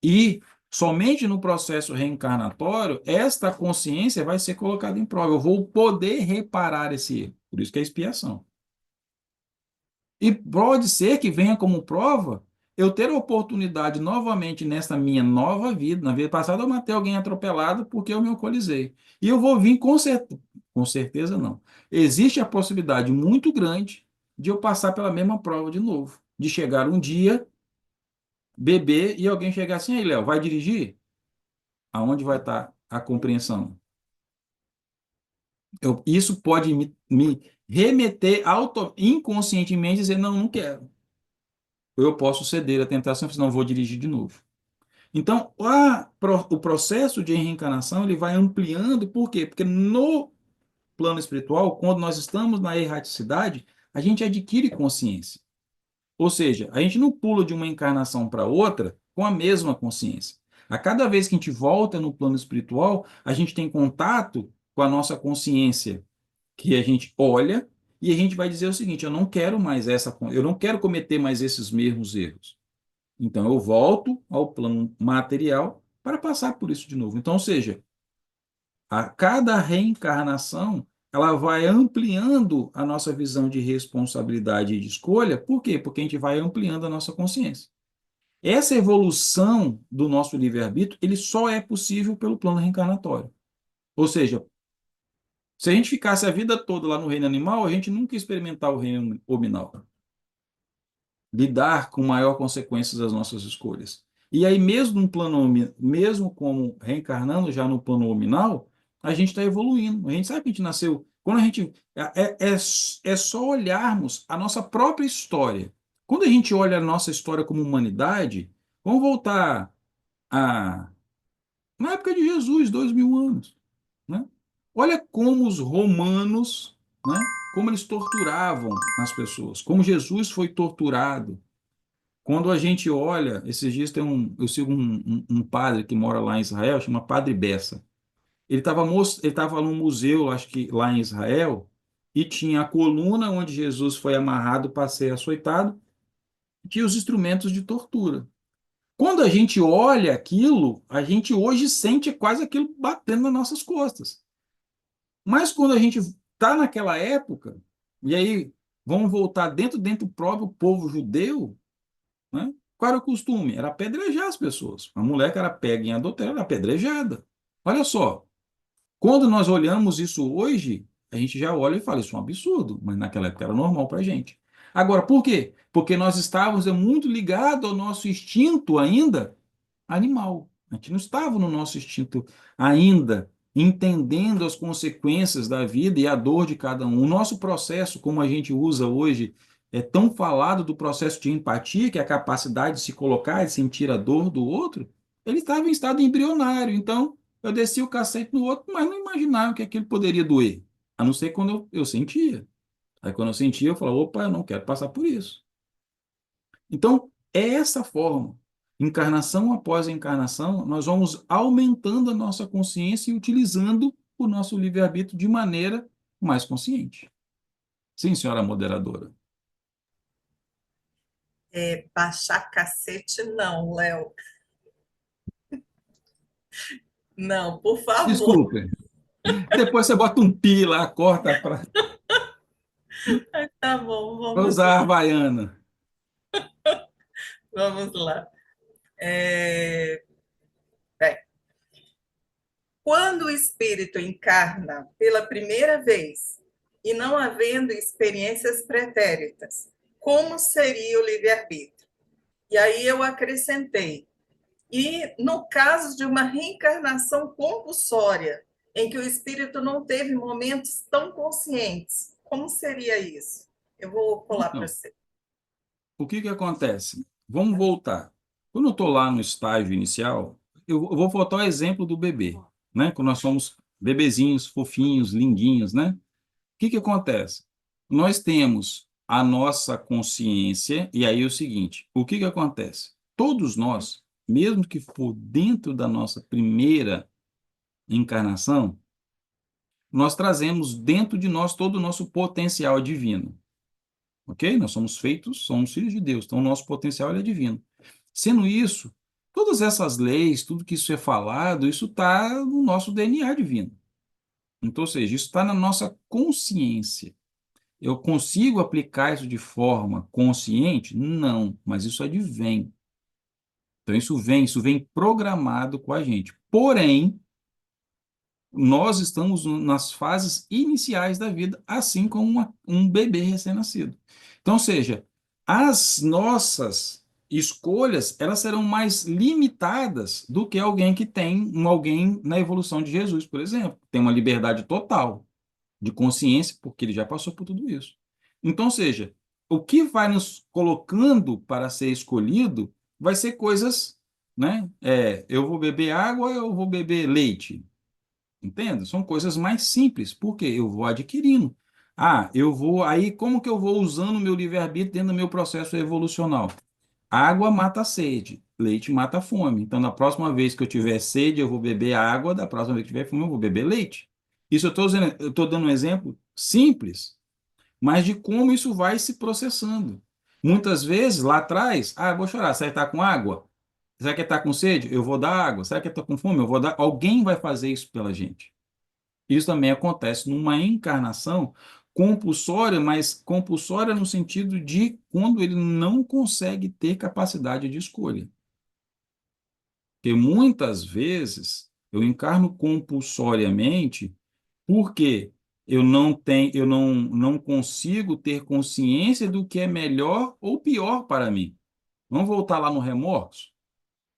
E somente no processo reencarnatório, esta consciência vai ser colocada em prova. Eu vou poder reparar esse erro. Por isso que é expiação. E pode ser que venha como prova eu ter a oportunidade novamente nesta minha nova vida. Na vida passada eu matei alguém atropelado porque eu me alcoolizei. E eu vou vir com certeza não. Existe a possibilidade muito grande de eu passar pela mesma prova de novo. De chegar um dia, beber e alguém chegar assim, aí, Léo, vai dirigir? Aonde vai estar a compreensão? Isso pode me remeter inconscientemente e dizer, não, não quero. Eu posso ceder à tentação, senão vou dirigir de novo. Então, o processo de reencarnação ele vai ampliando, por quê? Porque no plano espiritual, quando nós estamos na erraticidade, a gente adquire consciência. Ou seja, a gente não pula de uma encarnação para outra com a mesma consciência. A cada vez que a gente volta no plano espiritual, a gente tem contato com a nossa consciência, que a gente olha e a gente vai dizer o seguinte: eu não quero mais eu não quero cometer mais esses mesmos erros. Então, eu volto ao plano material para passar por isso de novo. Então, ou seja, a cada reencarnação, ela vai ampliando a nossa visão de responsabilidade e de escolha. Por quê? Porque a gente vai ampliando a nossa consciência. Essa evolução do nosso livre-arbítrio, ele só é possível pelo plano reencarnatório. Ou seja, se a gente ficasse a vida toda lá no reino animal, a gente nunca ia experimentar o reino hominal, lidar com maior consequências das nossas escolhas. E aí, mesmo no plano, mesmo como reencarnando já no plano nominal, a gente está evoluindo. A gente sabe que a gente nasceu. Quando a gente. É só olharmos a nossa própria história. Quando a gente olha a nossa história como humanidade, vamos voltar a. Na época de Jesus, 2000 anos. Né? Olha como os romanos, né? Como eles torturavam as pessoas, como Jesus foi torturado. Quando a gente olha, esses dias eu sigo um padre que mora lá em Israel, chama Padre Bessa. Ele estava num museu, acho que lá em Israel, e tinha a coluna onde Jesus foi amarrado para ser açoitado, e tinha os instrumentos de tortura. Quando a gente olha aquilo, a gente hoje sente quase aquilo batendo nas nossas costas. Mas quando a gente está naquela época, e aí vamos voltar dentro do próprio povo judeu, né? Qual era o costume? Era apedrejar as pessoas. A mulher que era pega em adultério era apedrejada. Olha só, quando nós olhamos isso hoje, a gente já olha e fala, isso é um absurdo, mas naquela época era normal para a gente. Agora, por quê? Porque nós estávamos muito ligados ao nosso instinto ainda animal. A gente não estava no nosso instinto ainda, entendendo as consequências da vida e a dor de cada um. O nosso processo, como a gente usa hoje, é tão falado do processo de empatia, que é a capacidade de se colocar e sentir a dor do outro, ele estava em estado embrionário. Então, eu desci o cacete no outro, mas não imaginava que aquilo poderia doer, a não ser quando eu sentia. Aí, quando eu sentia, eu falava, opa, eu não quero passar por isso. Então, é essa forma. Encarnação após encarnação, nós vamos aumentando a nossa consciência e utilizando o nosso livre-arbítrio de maneira mais consciente. Sim, senhora moderadora. Baixar cacete, não, Léo. Não, por favor. Desculpe. Depois você bota um pi lá, corta para Tá bom, usar a Havaiana. vamos lá. É, bem, quando o espírito encarna pela primeira vez e não havendo experiências pretéritas, como seria o livre-arbítrio? E aí eu acrescentei, e no caso de uma reencarnação compulsória, em que o espírito não teve momentos tão conscientes, como seria isso? Eu vou pular para Então, você. o que que acontece? Vamos voltar. Quando eu estou lá no estágio inicial, eu vou voltar ao exemplo do bebê, né? Quando nós somos bebezinhos, fofinhos, lindinhos, né? O que que acontece? Nós temos a nossa consciência, e aí é o seguinte, o que que acontece? Todos nós, mesmo que for dentro da nossa primeira encarnação, nós trazemos dentro de nós todo o nosso potencial divino, ok? Nós somos feitos, somos filhos de Deus, então o nosso potencial ele é divino. Sendo isso, todas essas leis, tudo que isso é falado, isso está no nosso DNA divino. Então, ou seja, isso está na nossa consciência. Eu consigo aplicar isso de forma consciente? Não, mas isso advém. Então, isso vem programado com a gente. Porém, nós estamos nas fases iniciais da vida, assim como um bebê recém-nascido. Então, ou seja, as nossas escolhas, elas serão mais limitadas do que alguém que tem alguém na evolução de Jesus, por exemplo, tem uma liberdade total de consciência, porque ele já passou por tudo isso. Então, ou seja, o que vai nos colocando para ser escolhido vai ser coisas, né? Eu vou beber água, eu vou beber leite. Entende? São coisas mais simples, porque eu vou adquirindo. Eu vou. Aí, como que eu vou usando o meu livre-arbítrio dentro do meu processo evolucional? Água mata a sede, leite mata a fome. Então, na próxima vez que eu tiver sede, eu vou beber água, da próxima vez que tiver fome, eu vou beber leite. Isso eu estou dando um exemplo simples, mas de como isso vai se processando. Muitas vezes, lá atrás, eu vou chorar, você está com água? Será que está com sede? Eu vou dar água. Será que está com fome? Eu vou dar. Alguém vai fazer isso pela gente. Isso também acontece numa encarnação compulsória, mas compulsória no sentido de quando ele não consegue ter capacidade de escolha. Porque muitas vezes eu encarno compulsoriamente porque eu não consigo ter consciência do que é melhor ou pior para mim. Vamos voltar lá no remorso?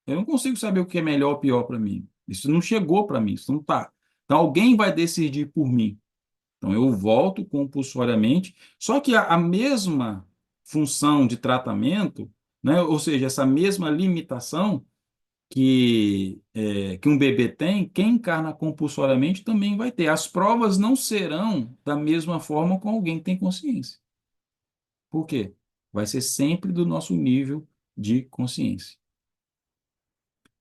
Eu não consigo saber o que é melhor ou pior para mim. Isso não chegou para mim, isso não está. Então alguém vai decidir por mim. Então, eu volto compulsoriamente, só que a mesma função de tratamento, né, ou seja, essa mesma limitação que um bebê tem, quem encarna compulsoriamente também vai ter. As provas não serão da mesma forma com alguém que tem consciência. Por quê? Vai ser sempre do nosso nível de consciência.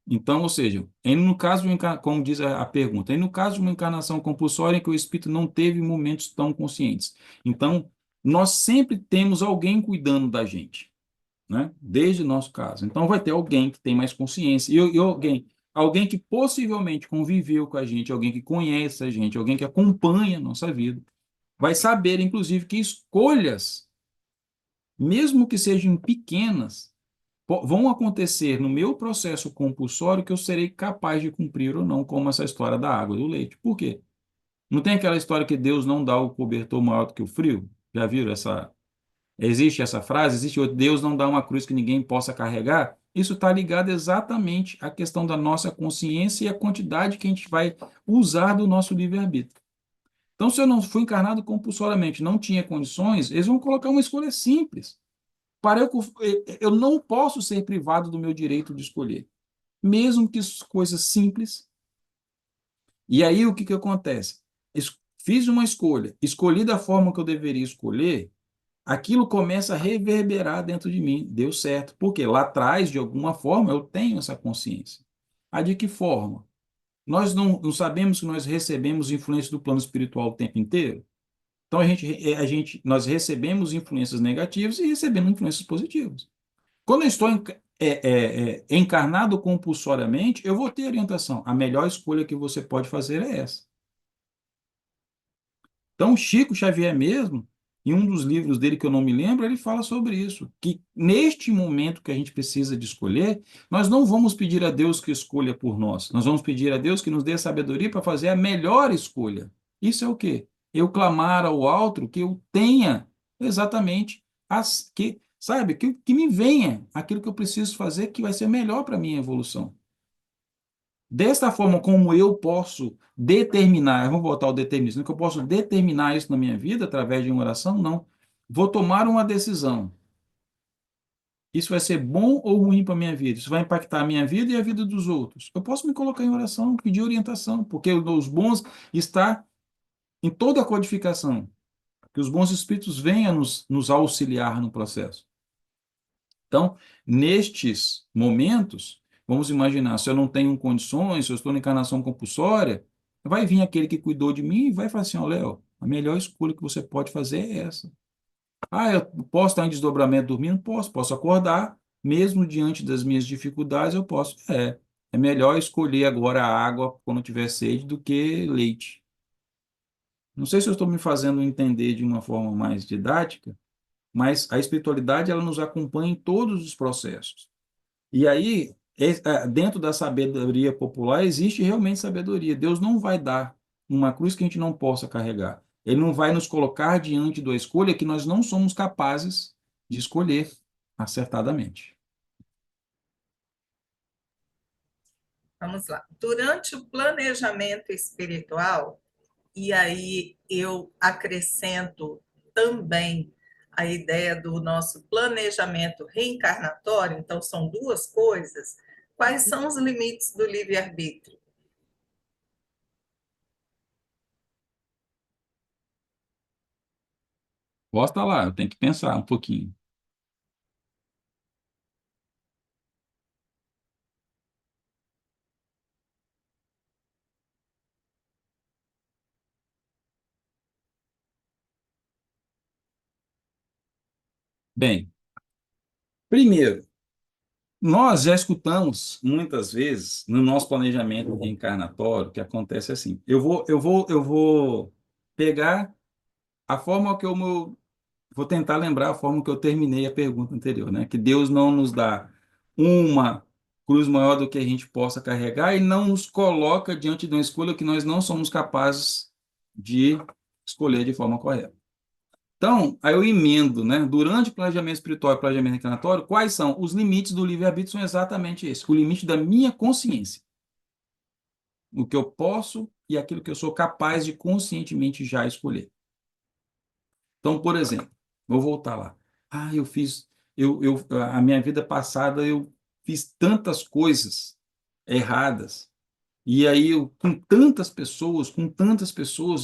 Então, ou seja, no caso como diz a pergunta, no caso de uma encarnação compulsória em que o espírito não teve momentos tão conscientes. Então, nós sempre temos alguém cuidando da gente, né? Desde o nosso caso. Então, vai ter alguém que tem mais consciência e alguém que possivelmente conviveu com a gente, alguém que conhece a gente, alguém que acompanha a nossa vida, vai saber, inclusive, que escolhas, mesmo que sejam pequenas, vão acontecer no meu processo compulsório que eu serei capaz de cumprir ou não, como essa história da água e do leite. Por quê? Não tem aquela história que Deus não dá o cobertor maior do que o frio? Já viram essa? Existe essa frase? Existe outro, Deus não dá uma cruz que ninguém possa carregar? Isso está ligado exatamente à questão da nossa consciência e a quantidade que a gente vai usar do nosso livre-arbítrio. Então, se eu não fui encarnado compulsoriamente, não tinha condições, eles vão colocar uma escolha simples. Eu não posso ser privado do meu direito de escolher, mesmo que coisas simples. E aí o que que acontece? Fiz uma escolha, escolhi da forma que eu deveria escolher, aquilo começa a reverberar dentro de mim. Deu certo, porque lá atrás, de alguma forma, eu tenho essa consciência. De que forma? Nós não sabemos que nós recebemos influência do plano espiritual o tempo inteiro? Então nós recebemos influências negativas e recebemos influências positivas. Quando eu estou encarnado compulsoriamente, eu vou ter orientação. A melhor escolha que você pode fazer é essa. Então, Chico Xavier mesmo, em um dos livros dele que eu não me lembro, ele fala sobre isso, que neste momento que a gente precisa de escolher, nós não vamos pedir a Deus que escolha por nós. Nós vamos pedir a Deus que nos dê a sabedoria para fazer a melhor escolha. Isso é o quê? Eu clamar ao alto que eu tenha exatamente que me venha aquilo que eu preciso fazer que vai ser melhor para a minha evolução. Desta forma, como eu posso determinar, vamos voltar ao determinismo, que eu posso determinar isso na minha vida através de uma oração? Não. Vou tomar uma decisão. Isso vai ser bom ou ruim para a minha vida? Isso vai impactar a minha vida e a vida dos outros? Eu posso me colocar em oração, pedir orientação, porque os bons está em toda a codificação. que os bons espíritos venham nos auxiliar no processo. Então, nestes momentos, vamos imaginar, se eu não tenho condições, se eu estou na encarnação compulsória, vai vir aquele que cuidou de mim e vai falar assim, ó, Léo, a melhor escolha que você pode fazer é essa. Ah, eu posso estar em desdobramento dormindo? Posso acordar, mesmo diante das minhas dificuldades, eu posso. É melhor escolher agora a água quando tiver sede do que leite. Não sei se eu estou me fazendo entender de uma forma mais didática, mas a espiritualidade ela nos acompanha em todos os processos. E aí, dentro da sabedoria popular, existe realmente sabedoria. Deus não vai dar uma cruz que a gente não possa carregar. Ele não vai nos colocar diante da escolha que nós não somos capazes de escolher acertadamente. Vamos lá. Durante o planejamento espiritual, e aí eu acrescento também a ideia do nosso planejamento reencarnatório, então são duas coisas. Quais são os limites do livre-arbítrio? Posta lá, eu tenho que pensar um pouquinho. Bem, primeiro, nós já escutamos muitas vezes no nosso planejamento reencarnatório que acontece assim. Eu vou pegar a forma que eu vou tentar lembrar a forma que eu terminei a pergunta anterior, né? Que Deus não nos dá uma cruz maior do que a gente possa carregar e não nos coloca diante de uma escolha que nós não somos capazes de escolher de forma correta. Então, aí eu emendo, né? Durante o planejamento espiritual e planejamento reencarnatório, quais são os limites do livre-arbítrio? São exatamente esses: o limite da minha consciência, o que eu posso e aquilo que eu sou capaz de conscientemente já escolher. Então, por exemplo, vou voltar lá. Ah, a minha vida passada eu fiz tantas coisas erradas. E aí eu, com tantas pessoas,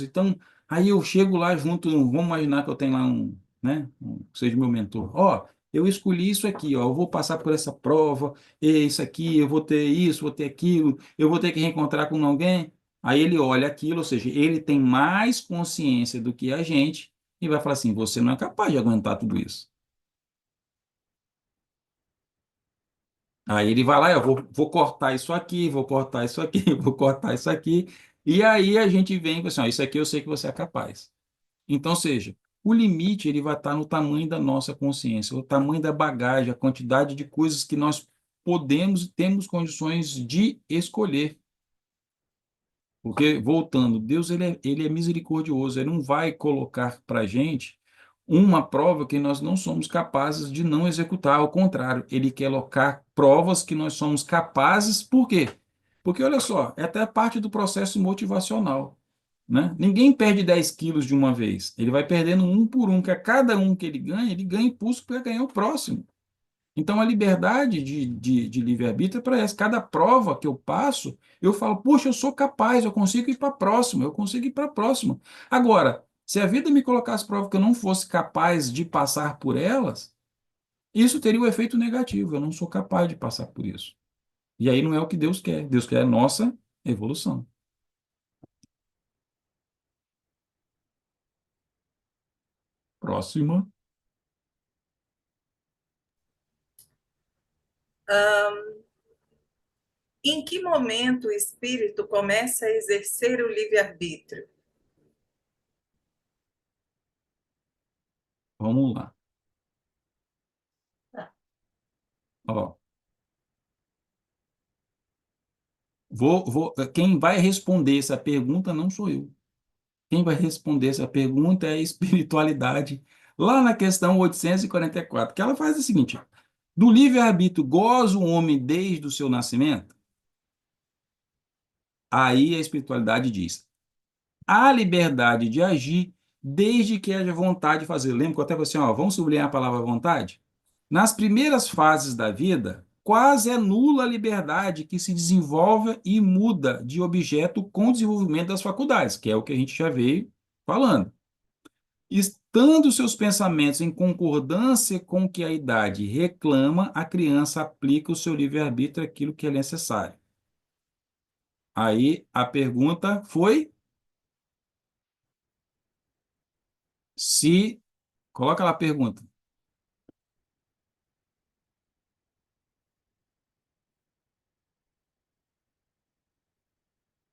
então, aí eu chego lá junto, vamos imaginar que eu tenho lá seja meu mentor. Ó, eu escolhi isso aqui, ó, eu vou passar por essa prova, isso aqui, eu vou ter isso, vou ter aquilo, eu vou ter que reencontrar com alguém. Aí ele olha aquilo, ou seja, ele tem mais consciência do que a gente e vai falar assim, você não é capaz de aguentar tudo isso. Aí ele vai lá, eu vou cortar isso aqui, vou cortar isso aqui, vou cortar isso aqui. E aí a gente vem e fala assim, ó, isso aqui eu sei que você é capaz. Então, seja, o limite ele vai estar no tamanho da nossa consciência, o tamanho da bagagem, a quantidade de coisas que nós podemos e temos condições de escolher. Porque, voltando, Deus ele é misericordioso, ele não vai colocar para a gente uma prova que nós não somos capazes de não executar. Ao contrário, ele quer colocar provas que nós somos capazes, por quê? Porque, olha só, é até parte do processo motivacional, né? Ninguém perde 10 quilos de uma vez, ele vai perdendo um por um, que a cada um que ele ganha impulso para ganhar o próximo. Então, a liberdade de livre-arbítrio é para essa. Cada prova que eu passo, eu falo, puxa, eu sou capaz, eu consigo ir para a próxima, eu consigo ir para a próxima. Agora, se a vida me colocasse provas que eu não fosse capaz de passar por elas, isso teria um efeito negativo. Eu não sou capaz de passar por isso. E aí não é o que Deus quer. Deus quer a nossa evolução. Próxima. Em que momento o espírito começa a exercer o livre-arbítrio? Vamos lá. Ó, quem vai responder essa pergunta não sou eu. Quem vai responder essa pergunta é a espiritualidade, lá na questão 844, que ela faz o seguinte: do livre-arbítrio goza o homem desde o seu nascimento? Aí a espiritualidade diz: há liberdade de agir desde que haja vontade de fazer. Lembra que eu até falei assim, ó, vamos sublinhar a palavra vontade? Nas primeiras fases da vida, quase é nula a liberdade que se desenvolve e muda de objeto com o desenvolvimento das faculdades, que é o que a gente já veio falando. Estando seus pensamentos em concordância com o que a idade reclama, a criança aplica o seu livre-arbítrio àquilo que é necessário. Aí a pergunta foi se... Coloca lá a pergunta.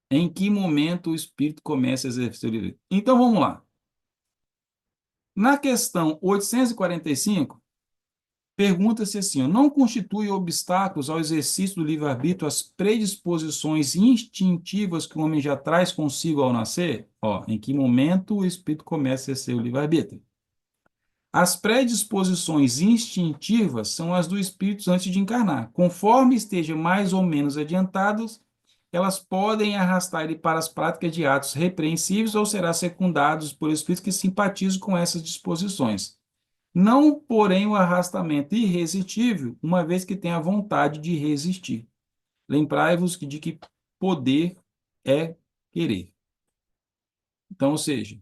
Em que momento o espírito começa a exercer o livre? Então vamos lá. Na questão 845, pergunta-se assim: ó, não constitui obstáculos ao exercício do livre-arbítrio as predisposições instintivas que o homem já traz consigo ao nascer? Ó, em que momento o espírito começa a exercer o livre-arbítrio? As predisposições instintivas são as do espírito antes de encarnar. Conforme esteja mais ou menos adiantados, elas podem arrastar ele para as práticas de atos repreensíveis ou será secundados por espíritos que simpatizam com essas disposições. Não, porém, o arrastamento irresistível, uma vez que tem a vontade de resistir. Lembrai-vos de que poder é querer. Então, ou seja,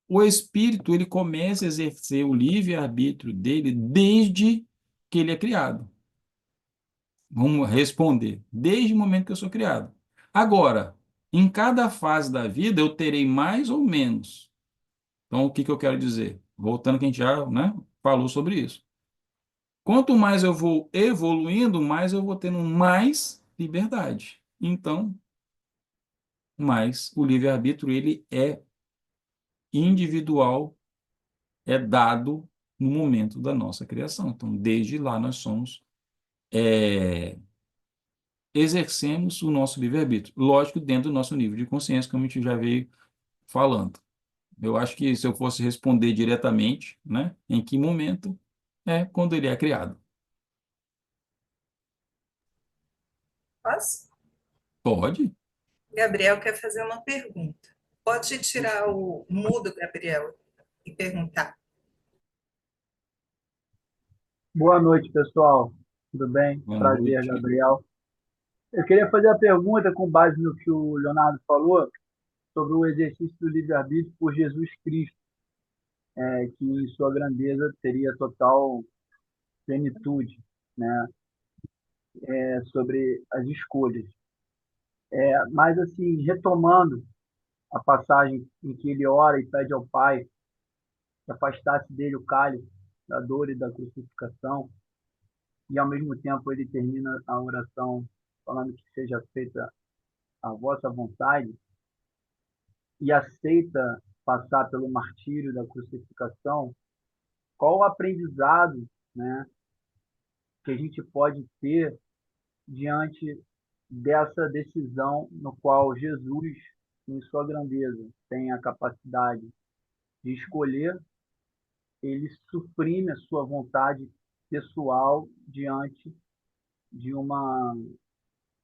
o espírito ele começa a exercer o livre-arbítrio dele desde que ele é criado. Vamos responder, desde o momento que eu sou criado. Agora, em cada fase da vida eu terei mais ou menos. Então, o que que eu quero dizer? Voltando que a gente já, né, falou sobre isso. Quanto mais eu vou evoluindo, mais eu vou tendo mais liberdade. Então, mais o livre-arbítrio ele é individual, é dado no momento da nossa criação. Então, desde lá nós somos, exercemos o nosso livre-arbítrio. Lógico, dentro do nosso nível de consciência, como a gente já veio falando. Eu acho que se eu fosse responder diretamente, né, em que momento, é quando ele é criado. Posso? Pode? Gabriel quer fazer uma pergunta. Pode tirar o mudo, Gabriel, e perguntar. Boa noite, pessoal. Tudo bem? Boa Prazer, noite. Gabriel. Eu queria fazer a pergunta com base no que o Leonardo falou sobre o exercício do livre-arbítrio por Jesus Cristo, que em sua grandeza teria total plenitude, né, sobre as escolhas. Mas, assim, retomando a passagem em que ele ora e pede ao Pai que afastasse dele o cálice da dor e da crucificação, e ao mesmo tempo ele termina a oração falando que seja feita a vossa vontade, e aceita passar pelo martírio da crucificação, qual o aprendizado, né, que a gente pode ter diante dessa decisão no qual Jesus, em sua grandeza, tem a capacidade de escolher, ele suprime a sua vontade pessoal diante de uma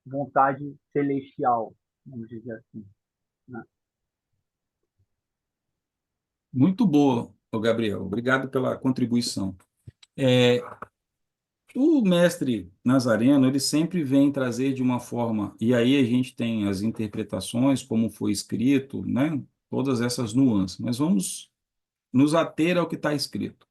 vontade celestial, vamos dizer assim, né? Muito boa, ô Gabriel. Obrigado pela contribuição. É, o mestre Nazareno, ele sempre vem trazer de uma forma, e aí a gente tem as interpretações, como foi escrito, né? Todas essas nuances, mas vamos nos ater ao que está escrito.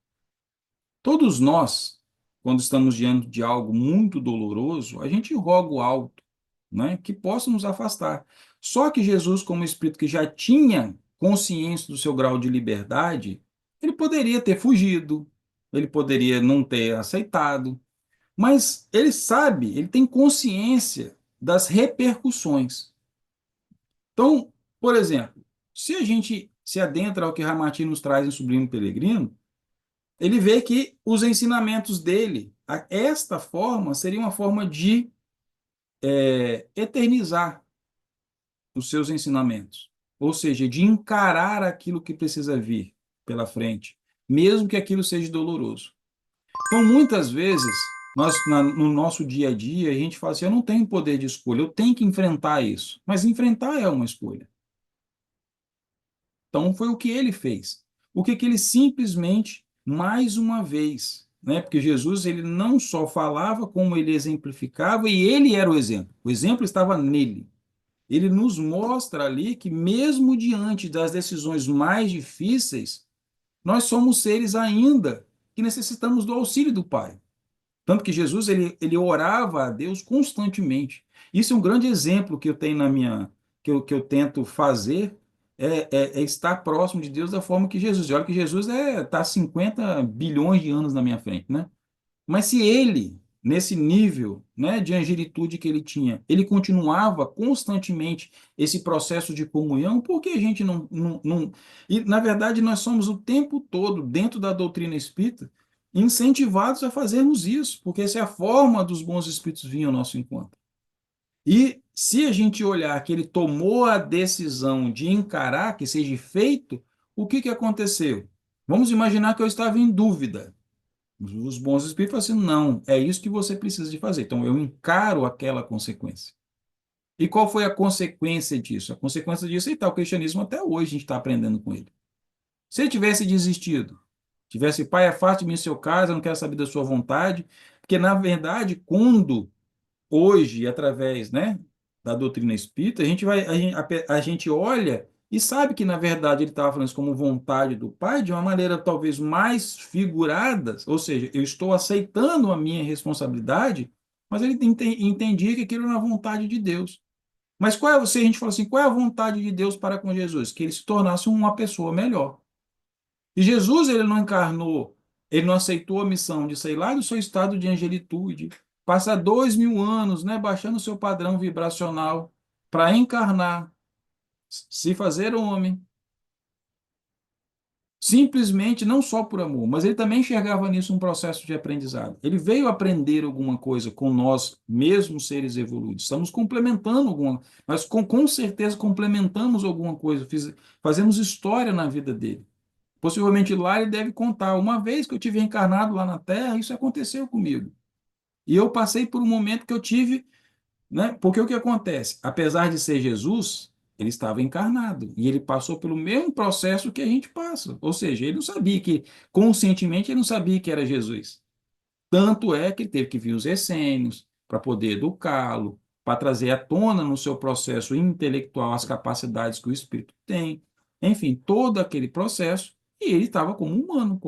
Todos nós, quando estamos diante de algo muito doloroso, a gente roga o alto, né? Que possa nos afastar. Só que Jesus, como espírito que já tinha consciência do seu grau de liberdade, ele poderia ter fugido, ele poderia não ter aceitado, mas ele sabe, ele tem consciência das repercussões. Então, por exemplo, se a gente se adentra ao que Ramati nos traz em Sublime Peregrino, ele vê que os ensinamentos dele, esta forma, seria uma forma de eternizar os seus ensinamentos, ou seja, de encarar aquilo que precisa vir pela frente, mesmo que aquilo seja doloroso. Então, muitas vezes, no nosso dia a dia, a gente fala assim: eu não tenho poder de escolha, eu tenho que enfrentar isso. Mas enfrentar é uma escolha. Então, foi o que ele fez. O que ele simplesmente, mais uma vez, né? Porque Jesus ele não só falava, como ele exemplificava, e ele era o exemplo. O exemplo estava nele. Ele nos mostra ali que, mesmo diante das decisões mais difíceis, nós somos seres ainda que necessitamos do auxílio do Pai. Tanto que Jesus ele orava a Deus constantemente. Isso é um grande exemplo que eu tenho na minha que eu tento fazer é estar próximo de Deus da forma que Jesus. E olha que Jesus está 50 bilhões de anos na minha frente, né? Mas se ele, nesse nível, né, de angelitude que ele tinha, ele continuava constantemente esse processo de comunhão, por que a gente não... E, na verdade, nós somos o tempo todo, dentro da doutrina espírita, incentivados a fazermos isso, porque essa é a forma dos bons espíritos virem ao nosso encontro. E se a gente olhar que ele tomou a decisão de encarar que seja feito, o que aconteceu? Vamos imaginar que eu estava em dúvida. Os bons espíritos falam assim, não, é isso que você precisa de fazer. Então, eu encaro aquela consequência. E qual foi a consequência disso? A consequência disso é o cristianismo até hoje, a gente está aprendendo com ele. Se ele tivesse desistido, tivesse, pai, afaste-me em seu caso, eu não quero saber da sua vontade, porque, na verdade, quando hoje, através, né, da doutrina espírita, a gente olha e sabe que, na verdade, ele estava falando isso como vontade do Pai, de uma maneira talvez mais figurada, ou seja, eu estou aceitando a minha responsabilidade, mas ele entendia que aquilo era a vontade de Deus. Mas se a gente fala assim, qual é a vontade de Deus para com Jesus? Que ele se tornasse uma pessoa melhor. E Jesus, ele não encarnou, ele não aceitou a missão de sair lá do seu estado de angelitude, passar 2000 anos, né, baixando o seu padrão vibracional para encarnar, se fazer homem, simplesmente não só por amor, mas ele também enxergava nisso um processo de aprendizado. Ele veio aprender alguma coisa com nós, mesmos seres evoluídos. Estamos complementando mas com certeza complementamos alguma coisa, fazemos história na vida dele. Possivelmente lá ele deve contar, uma vez que eu tive encarnado lá na Terra, isso aconteceu comigo. E eu passei por um momento que eu tive, né? Porque o que acontece? Apesar de ser Jesus, ele estava encarnado e ele passou pelo mesmo processo que a gente passa. Ou seja, ele não sabia que, conscientemente, ele não sabia que era Jesus. Tanto é que ele teve que vir os essênios para poder educá-lo, para trazer à tona no seu processo intelectual as capacidades que o espírito tem. Enfim, todo aquele processo, e ele estava como humano,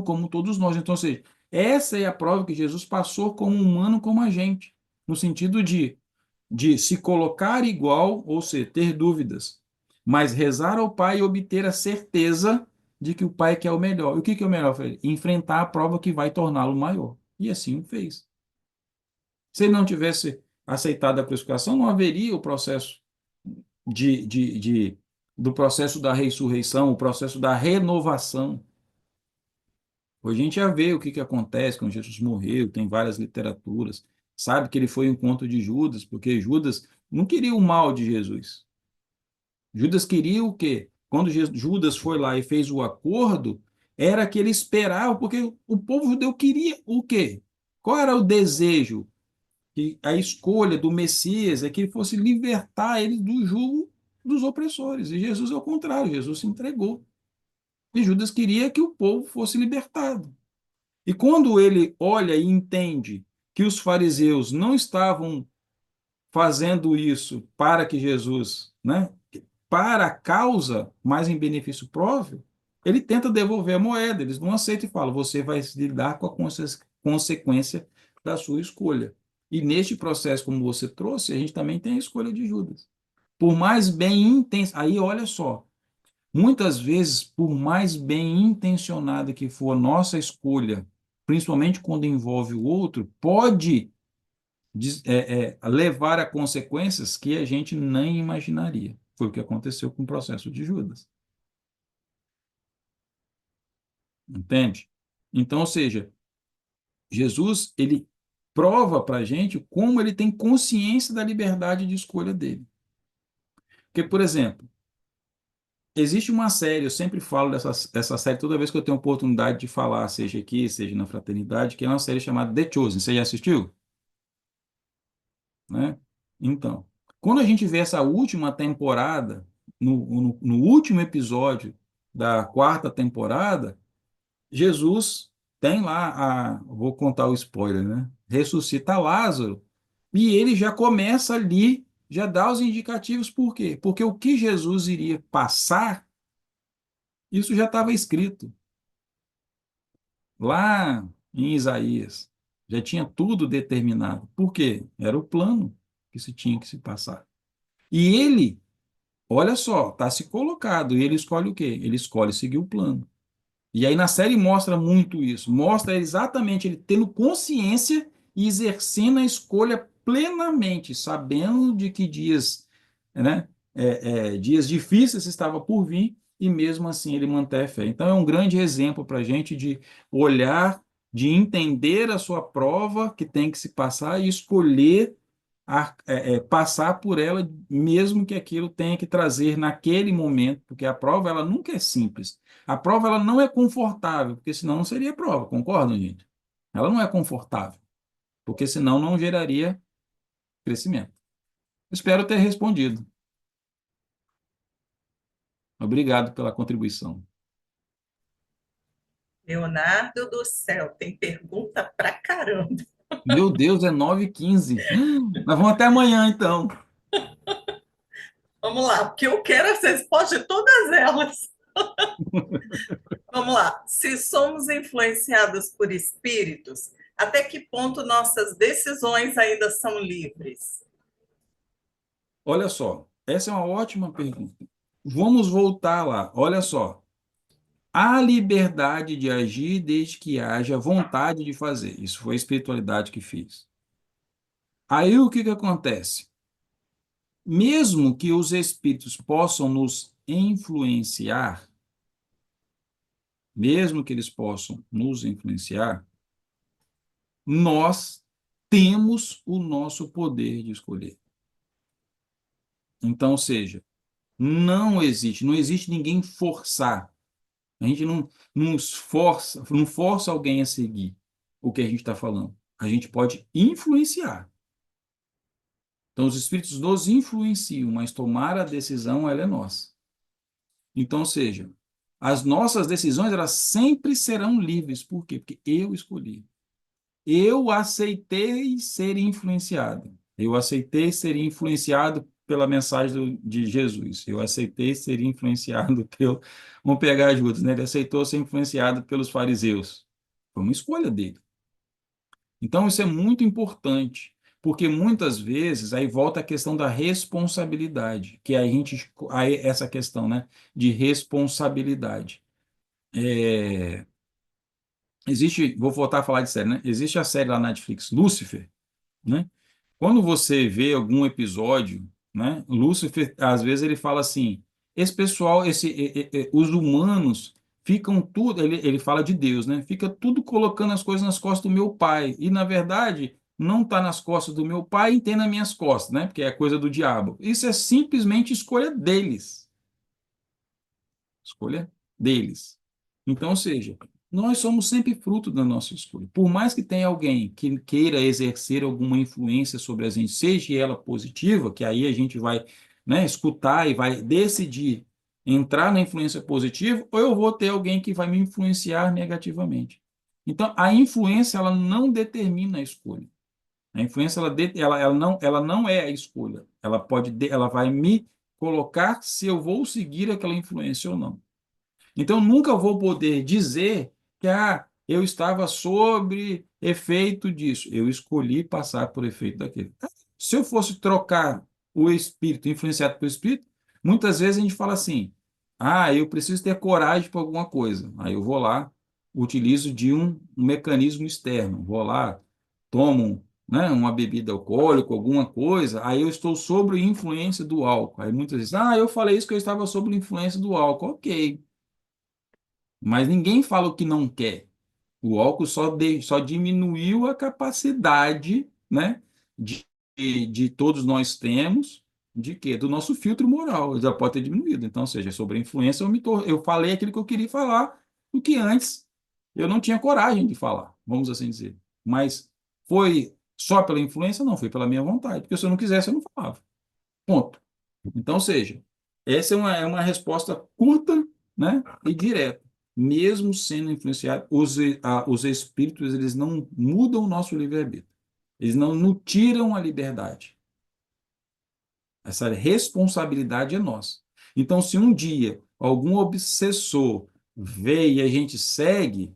como todos nós. Então, ou seja, essa é a prova que Jesus passou como humano, como a gente, no sentido de se colocar igual, ou seja, ter dúvidas, mas rezar ao Pai e obter a certeza de que o Pai quer o melhor. E o que é o melhor para ele? Enfrentar a prova que vai torná-lo maior. E assim o fez. Se ele não tivesse aceitado a crucificação, não haveria o processo de, de, de, do processo da ressurreição, o processo da renovação. Hoje a gente já vê o que acontece quando Jesus morreu, tem várias literaturas, sabe que ele foi ao encontro de Judas, porque Judas não queria o mal de Jesus. Judas queria o quê? Quando Judas foi lá e fez o acordo, era que ele esperava, porque o povo judeu queria o quê? Qual era o desejo? Que a escolha do Messias é que ele fosse libertar eles do jugo dos opressores. E Jesus, ao contrário, Jesus se entregou. E Judas queria que o povo fosse libertado. E quando ele olha e entende que os fariseus não estavam fazendo isso para que Jesus, né, para a causa, mas em benefício próprio, ele tenta devolver a moeda, eles não aceitam e falam, você vai lidar com a consequência da sua escolha. E neste processo, como você trouxe, a gente também tem a escolha de Judas. Por mais bem intenso, aí olha só, muitas vezes, por mais bem intencionada que for a nossa escolha, principalmente quando envolve o outro, pode levar a consequências que a gente nem imaginaria. Foi o que aconteceu com o processo de Judas. Entende? Então, ou seja, Jesus, ele prova para a gente como ele tem consciência da liberdade de escolha dele. Porque, por exemplo, existe uma série, eu sempre falo dessa série toda vez que eu tenho oportunidade de falar, seja aqui, seja na Fraternidade, que é uma série chamada The Chosen. Você já assistiu? Né? Então, quando a gente vê essa última temporada, no último episódio da quarta temporada, Jesus tem lá vou contar o spoiler, né? Ressuscita Lázaro e ele já começa ali, já dá os indicativos por quê? Porque o que Jesus iria passar, isso já estava escrito. lá em Isaías. Já tinha tudo determinado. Por quê? Era o plano que se tinha que se passar. E ele, olha só, está se colocado. E ele escolhe o quê? Ele escolhe seguir o plano. E aí na série mostra muito isso. Mostra exatamente ele tendo consciência e exercendo a escolha plenamente, sabendo de que dias, né, dias difíceis estava por vir, e mesmo assim ele mantém a fé. Então é um grande exemplo para a gente de olhar, de entender a sua prova que tem que se passar e escolher passar por ela, mesmo que aquilo tenha que trazer naquele momento, porque a prova ela nunca é simples. A prova ela não é confortável, porque senão não seria prova, concordam, gente? Ela não é confortável, porque senão não geraria crescimento. Espero ter respondido. Obrigado pela contribuição. Leonardo do céu, tem pergunta pra caramba. Meu Deus, é 9h15. Nós vamos até amanhã, então. Vamos lá, porque eu quero as respostas de todas elas. Vamos lá. Se somos influenciados por espíritos, até que ponto nossas decisões ainda são livres? Olha só, essa é uma ótima pergunta. Vamos voltar lá. Olha só. Há liberdade de agir desde que haja vontade de fazer. Isso foi a espiritualidade que fez. Aí o que que acontece? Mesmo que os espíritos possam nos influenciar, mesmo que eles possam nos influenciar, nós temos o nosso poder de escolher. Então, ou seja, não existe ninguém forçar. A gente não força alguém a seguir o que a gente está falando. A gente pode influenciar. Então, os espíritos nos influenciam, mas tomar a decisão, ela é nossa. Então, ou seja, as nossas decisões, elas sempre serão livres. Por quê? Porque eu escolhi. Eu aceitei ser influenciado. Eu aceitei ser influenciado pela mensagem de Jesus. Eu aceitei ser influenciado pelo... Vamos pegar Judas, né? Ele aceitou ser influenciado pelos fariseus. Foi uma escolha dele. Então, isso é muito importante, porque muitas vezes aí volta a questão da responsabilidade, que aí essa questão, né, de responsabilidade. Existe, vou voltar a falar de série, né? Existe a série lá na Netflix, Lúcifer, né? Quando você vê algum episódio, né, Lúcifer, às vezes ele fala assim, esse pessoal, os humanos ficam tudo, ele fala de Deus, né? Fica tudo colocando as coisas nas costas do meu pai. E, na verdade, não está nas costas do meu pai e tem nas minhas costas, né? Porque é coisa do diabo. Isso é simplesmente escolha deles. Escolha deles. Então, ou seja, nós somos sempre fruto da nossa escolha. Por mais que tenha alguém que queira exercer alguma influência sobre a gente, seja ela positiva, que aí a gente vai, né, escutar e vai decidir entrar na influência positiva, ou eu vou ter alguém que vai me influenciar negativamente. Então, a influência, ela não determina a escolha. A influência, ela não é a escolha. Ela vai me colocar se eu vou seguir aquela influência ou não. Então, nunca vou poder dizer que eu estava sob efeito disso. Eu escolhi passar por efeito daquilo. Se eu fosse trocar o espírito, influenciado pelo espírito, muitas vezes a gente fala assim: eu preciso ter coragem para alguma coisa. Aí eu vou lá, utilizo de um mecanismo externo. Vou lá, tomo, né, uma bebida alcoólica, alguma coisa, aí eu estou sob influência do álcool. Aí muitas vezes, eu falei isso que eu estava sob influência do álcool. Ok. Mas ninguém fala o que não quer. O álcool só diminuiu a capacidade, né, de, de todos nós temos, de quê? Do nosso filtro moral. Já pode ter diminuído. Então, ou seja, sobre a influência, eu falei aquilo que eu queria falar, o que antes eu não tinha coragem de falar, vamos assim dizer. Mas foi só pela influência? Não, foi pela minha vontade. Porque se eu não quisesse, eu não falava. Ponto. Então, ou seja, essa é uma resposta curta, né, e direta. Mesmo sendo influenciado, os espíritos, eles não mudam o nosso livre-arbítrio. Eles não nos tiram a liberdade. Essa responsabilidade é nossa. Então, se um dia algum obsessor vê e a gente segue,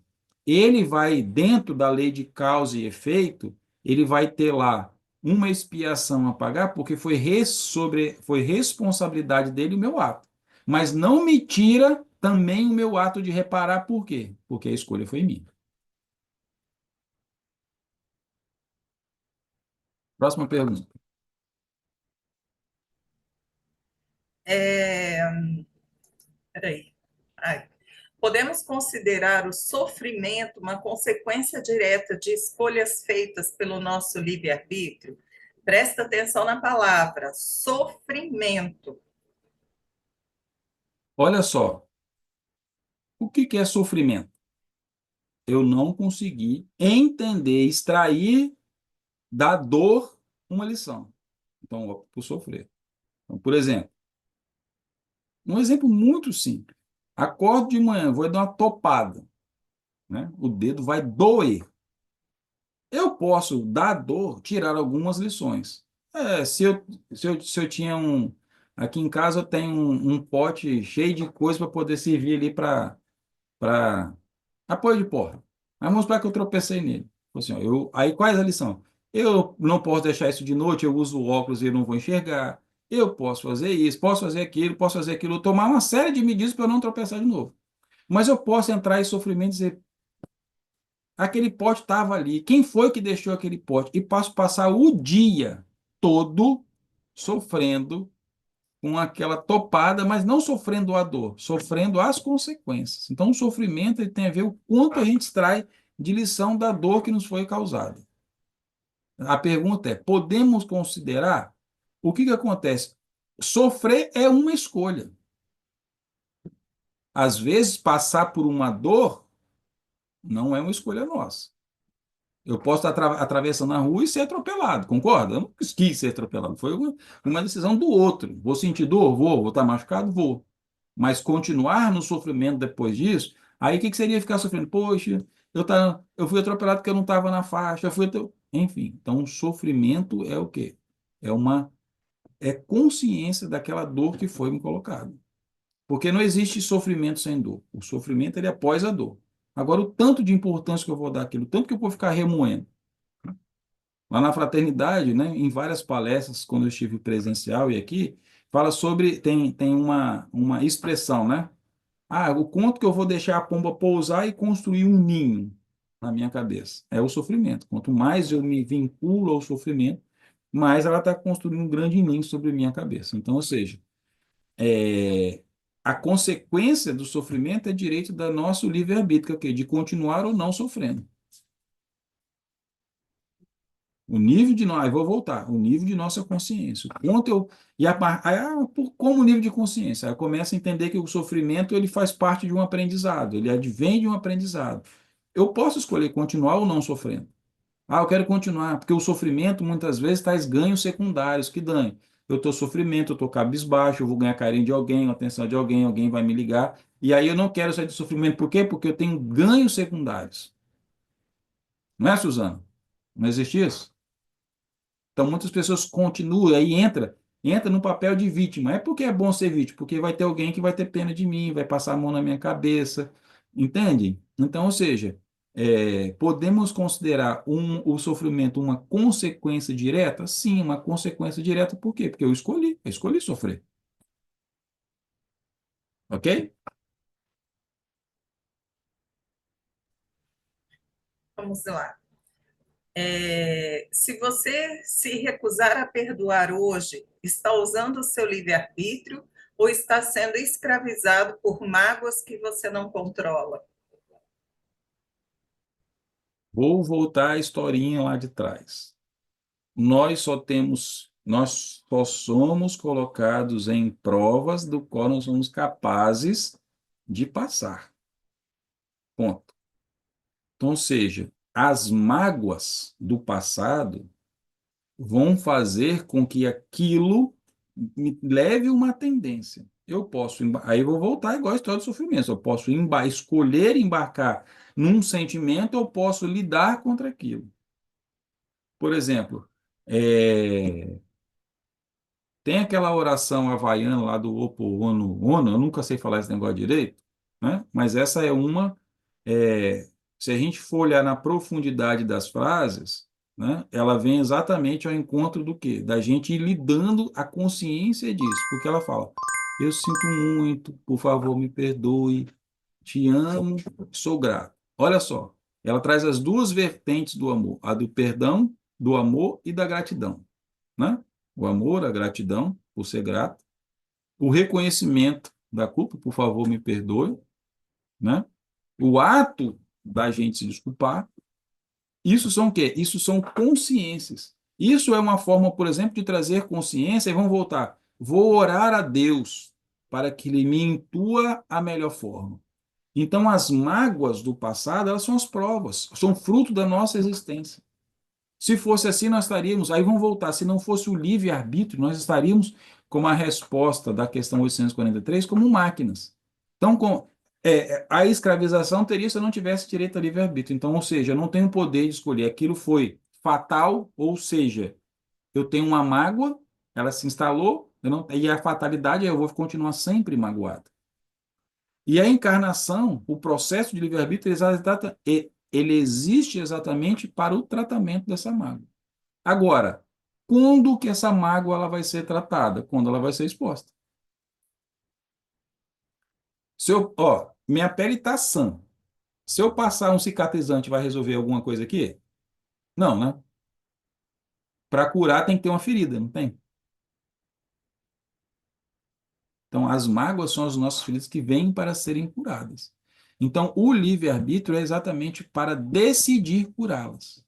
ele vai, dentro da lei de causa e efeito, ele vai ter lá uma expiação a pagar, porque foi responsabilidade dele o meu ato. Mas não me tira também o meu ato de reparar, por quê? Porque a escolha foi minha. Próxima pergunta. Peraí. Ai. Podemos considerar o sofrimento uma consequência direta de escolhas feitas pelo nosso livre-arbítrio? Presta atenção na palavra, sofrimento. Olha só, o que que é sofrimento? Eu não consegui entender, extrair da dor uma lição. Então, eu opto por sofrer. Então, por exemplo, um exemplo muito simples. Acordo de manhã, vou dar uma topada, né? O dedo vai doer. Eu posso, da dor, tirar algumas lições. Se eu tinha um. Aqui em casa eu tenho um pote cheio de coisa para poder servir ali para apoio de porta. Mas vamos supor que eu tropecei nele. Assim, ó, aí qual é a lição? Eu não posso deixar isso de noite, eu uso óculos e eu não vou enxergar. Eu posso fazer isso, posso fazer aquilo, tomar uma série de medidas para eu não tropeçar de novo. Mas eu posso entrar em sofrimento e dizer, aquele pote estava ali. Quem foi que deixou aquele pote? E posso passar o dia todo sofrendo com aquela topada, mas não sofrendo a dor, sofrendo as consequências. Então, o sofrimento ele tem a ver o quanto a gente extrai de lição da dor que nos foi causada. A pergunta é: podemos considerar o que que acontece? Sofrer é uma escolha. Às vezes, passar por uma dor não é uma escolha nossa. Eu posso estar atravessando a rua e ser atropelado, concorda? Eu não quis ser atropelado, foi uma decisão do outro. Vou sentir dor? Vou estar machucado? Vou. Mas continuar no sofrimento depois disso, aí o que que seria ficar sofrendo? Poxa, eu fui atropelado porque eu não estava na faixa, enfim. Então, o sofrimento é o quê? É uma consciência daquela dor que foi me colocada. Porque não existe sofrimento sem dor. O sofrimento ele é após a dor. Agora, o tanto de importância que eu vou dar àquilo, o tanto que eu vou ficar remoendo. Lá na fraternidade, né, em várias palestras, quando eu estive presencial e aqui, fala sobre, tem uma expressão, né? Ah, o quanto que eu vou deixar a pomba pousar e construir um ninho na minha cabeça. É o sofrimento. Quanto mais eu me vinculo ao sofrimento, mais ela está construindo um grande ninho sobre a minha cabeça. Então, ou seja, é, a consequência do sofrimento é direito do nosso livre-arbítrio, que é o quê? De continuar ou não sofrendo. O nível de nós, vou voltar, o nível de nossa consciência. O quanto eu. Como nível de consciência? Aí eu começo a entender que o sofrimento ele faz parte de um aprendizado, ele advém de um aprendizado. Eu posso escolher continuar ou não sofrendo. Ah, eu quero continuar, porque o sofrimento muitas vezes traz ganhos secundários. Que ganho? Eu estou sofrimento, eu estou cabisbaixo, eu vou ganhar carinho de alguém, atenção de alguém, alguém vai me ligar. E aí eu não quero sair do sofrimento. Por quê? Porque eu tenho ganhos secundários. Não é, Suzana? Não existe isso? Então, muitas pessoas continuam, aí entra no papel de vítima. É porque é bom ser vítima, porque vai ter alguém que vai ter pena de mim, vai passar a mão na minha cabeça, entende? Então, ou seja, podemos considerar o sofrimento uma consequência direta? Sim, uma consequência direta, por quê? Porque eu escolhi sofrer, ok? Vamos lá. Se você se recusar a perdoar hoje, está usando o seu livre-arbítrio ou está sendo escravizado por mágoas que você não controla? Vou voltar à historinha lá de trás. Nós só somos colocados em provas do qual nós somos capazes de passar. Ponto. Então, ou seja, as mágoas do passado vão fazer com que aquilo me leve uma tendência. Eu posso, aí eu vou voltar igual a história do sofrimento. Eu posso escolher embarcar num sentimento, eu posso lidar contra aquilo. Por exemplo, é, tem aquela oração havaiana lá do Opo Ono Ono, eu nunca sei falar esse negócio direito, né? Mas essa é uma. se a gente for olhar na profundidade das frases, né, ela vem exatamente ao encontro do quê? Da gente ir lidando a consciência disso, porque ela fala, eu sinto muito, por favor, me perdoe, te amo, sou grato. Olha só, ela traz as duas vertentes do amor, a do perdão, do amor e da gratidão, né? O amor, a gratidão, por ser grato, o reconhecimento da culpa, por favor, me perdoe, né? O ato da gente se desculpar. Isso são o quê? Isso são consciências. Isso é uma forma, por exemplo, de trazer consciência, e vamos voltar. Vou orar a Deus para que Ele me intua a melhor forma. Então, as mágoas do passado, elas são as provas, são fruto da nossa existência. Se fosse assim, nós estaríamos, aí vamos voltar, se não fosse o livre-arbítrio, nós estaríamos, como a resposta da questão 843, como máquinas. Então, a escravização teria se eu não tivesse direito a livre-arbítrio. Então, ou seja, eu não tenho poder de escolher. Aquilo foi fatal, ou seja, eu tenho uma mágoa, ela se instalou, e a fatalidade é eu vou continuar sempre magoado. E a encarnação, o processo de livre-arbítrio, ele existe exatamente para o tratamento dessa mágoa. Agora, quando que essa mágoa ela vai ser tratada? Quando ela vai ser exposta. Se eu, ó, minha pele está sã. Se eu passar um cicatrizante, vai resolver alguma coisa aqui? Não, né? Para curar tem que ter uma ferida, não tem? Então, as mágoas são as nossas feridas que vêm para serem curadas. Então, o livre-arbítrio é exatamente para decidir curá-las.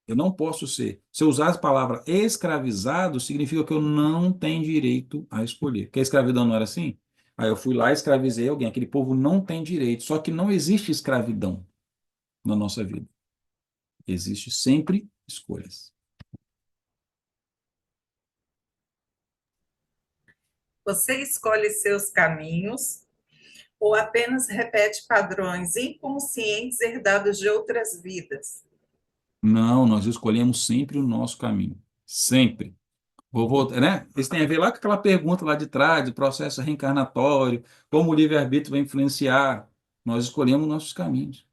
Eu não posso ser. Se eu usar a palavra escravizado, significa que eu não tenho direito a escolher. Porque a escravidão não era assim? Aí eu fui lá e escravizei alguém. Aquele povo não tem direito. Só que não existe escravidão na nossa vida. Existe sempre escolhas. Você escolhe seus caminhos ou apenas repete padrões inconscientes herdados de outras vidas? Não, nós escolhemos sempre o nosso caminho. Sempre. Vou voltar, né? Isso tem a ver lá com aquela pergunta lá de trás, do processo reencarnatório, como o livre-arbítrio vai influenciar. Nós escolhemos nossos caminhos.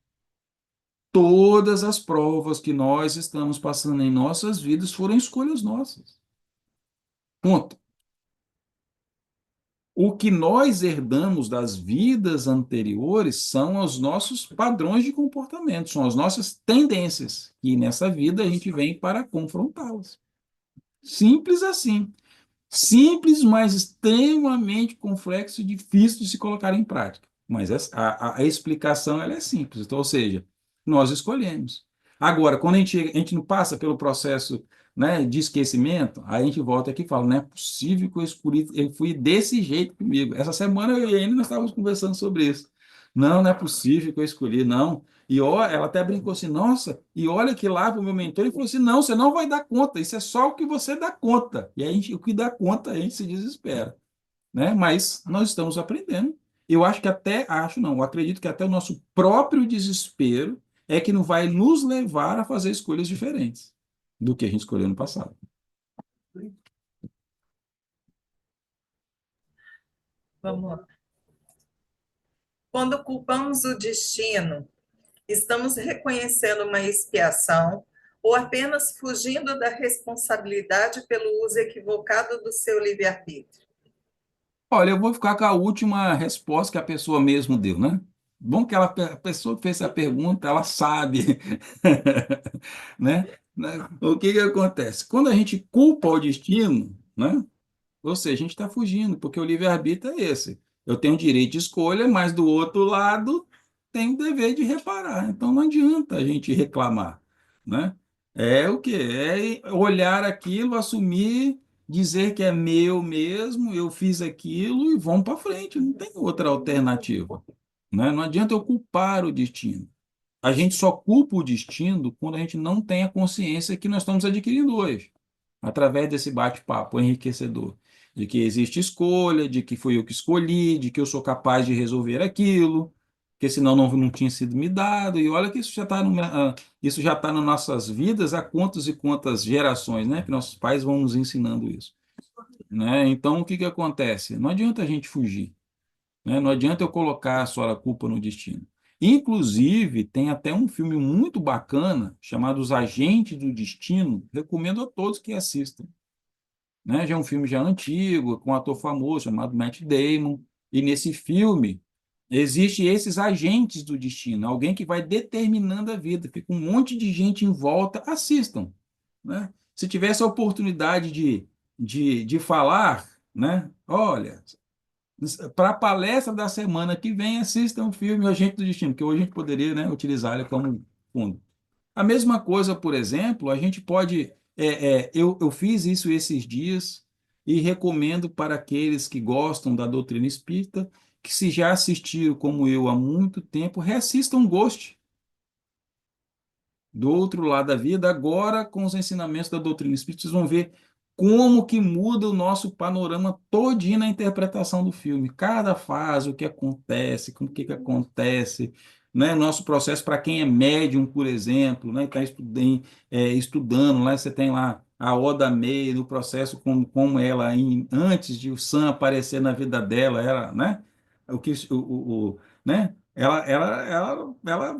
Todas as provas que nós estamos passando em nossas vidas foram escolhas nossas. Ponto. O que nós herdamos das vidas anteriores são os nossos padrões de comportamento, são as nossas tendências, e nessa vida a gente vem para confrontá-las. Simples assim. Simples, mas extremamente complexo e difícil de se colocar em prática. Mas a explicação ela é simples. Então, ou seja, nós escolhemos. Agora, quando a gente não passa pelo processo, né, de esquecimento, aí a gente volta aqui e fala, não é possível que eu fui desse jeito comigo. Essa semana eu e a Aline, nós estávamos conversando sobre isso. Não, não é possível que eu escolhi, não. E ó, ela até brincou assim, nossa, e olha que lá para o meu mentor, ele falou assim, não, você não vai dar conta, isso é só o que você dá conta. E aí, o que dá conta, a gente se desespera, né? Mas nós estamos aprendendo. Eu acho que até, acho não, eu acredito que até o nosso próprio desespero é que não vai nos levar a fazer escolhas diferentes do que a gente escolheu no passado. Vamos lá. Quando culpamos o destino, estamos reconhecendo uma expiação ou apenas fugindo da responsabilidade pelo uso equivocado do seu livre-arbítrio? Olha, eu vou ficar com a última resposta que a pessoa mesmo deu, né? Bom que a pessoa que fez essa pergunta, ela sabe, né? O que que acontece? Quando a gente culpa o destino, né? Ou seja, a gente está fugindo, porque o livre-arbítrio é esse. Eu tenho direito de escolha, mas do outro lado tem o dever de reparar. Então não adianta a gente reclamar, né? É o quê? É olhar aquilo, assumir, dizer que é meu mesmo, eu fiz aquilo e vamos para frente. Não tem outra alternativa, né? Não adianta eu culpar o destino. A gente só culpa o destino quando a gente não tem a consciência que nós estamos adquirindo hoje, através desse bate-papo enriquecedor, de que existe escolha, de que fui eu que escolhi, de que eu sou capaz de resolver aquilo, porque senão não tinha sido me dado. E olha que isso já está nas nossas vidas há quantas e quantas gerações, né? Que nossos pais vão nos ensinando isso, né? Então, o que que acontece? Não adianta a gente fugir, né? Não adianta eu colocar só a culpa no destino. Inclusive, tem até um filme muito bacana chamado Os Agentes do Destino. Recomendo a todos que assistam, né? Já é um filme já antigo, com um ator famoso chamado Matt Damon. E nesse filme existe esses agentes do destino, alguém que vai determinando a vida. Fica um monte de gente em volta. Assistam, né? Se tivesse a oportunidade de falar, né? Olha, para a palestra da semana que vem, assistam o filme O Agente do Destino, que hoje a gente poderia, né, utilizar ele como fundo. A mesma coisa, por exemplo, a gente pode. Eu fiz isso esses dias e recomendo para aqueles que gostam da doutrina espírita, que se já assistiram, como eu, há muito tempo, reassistam Ghost, do outro lado da vida, agora com os ensinamentos da doutrina espírita, vocês vão ver como que muda o nosso panorama todinho na interpretação do filme. Cada fase, o que acontece, com o que acontece, né? Nosso processo para quem é médium, por exemplo, né? Está estudando, lá você tem lá a Oda Meia, no processo como ela, antes de o Sam aparecer na vida dela, era, né? O que né? Ela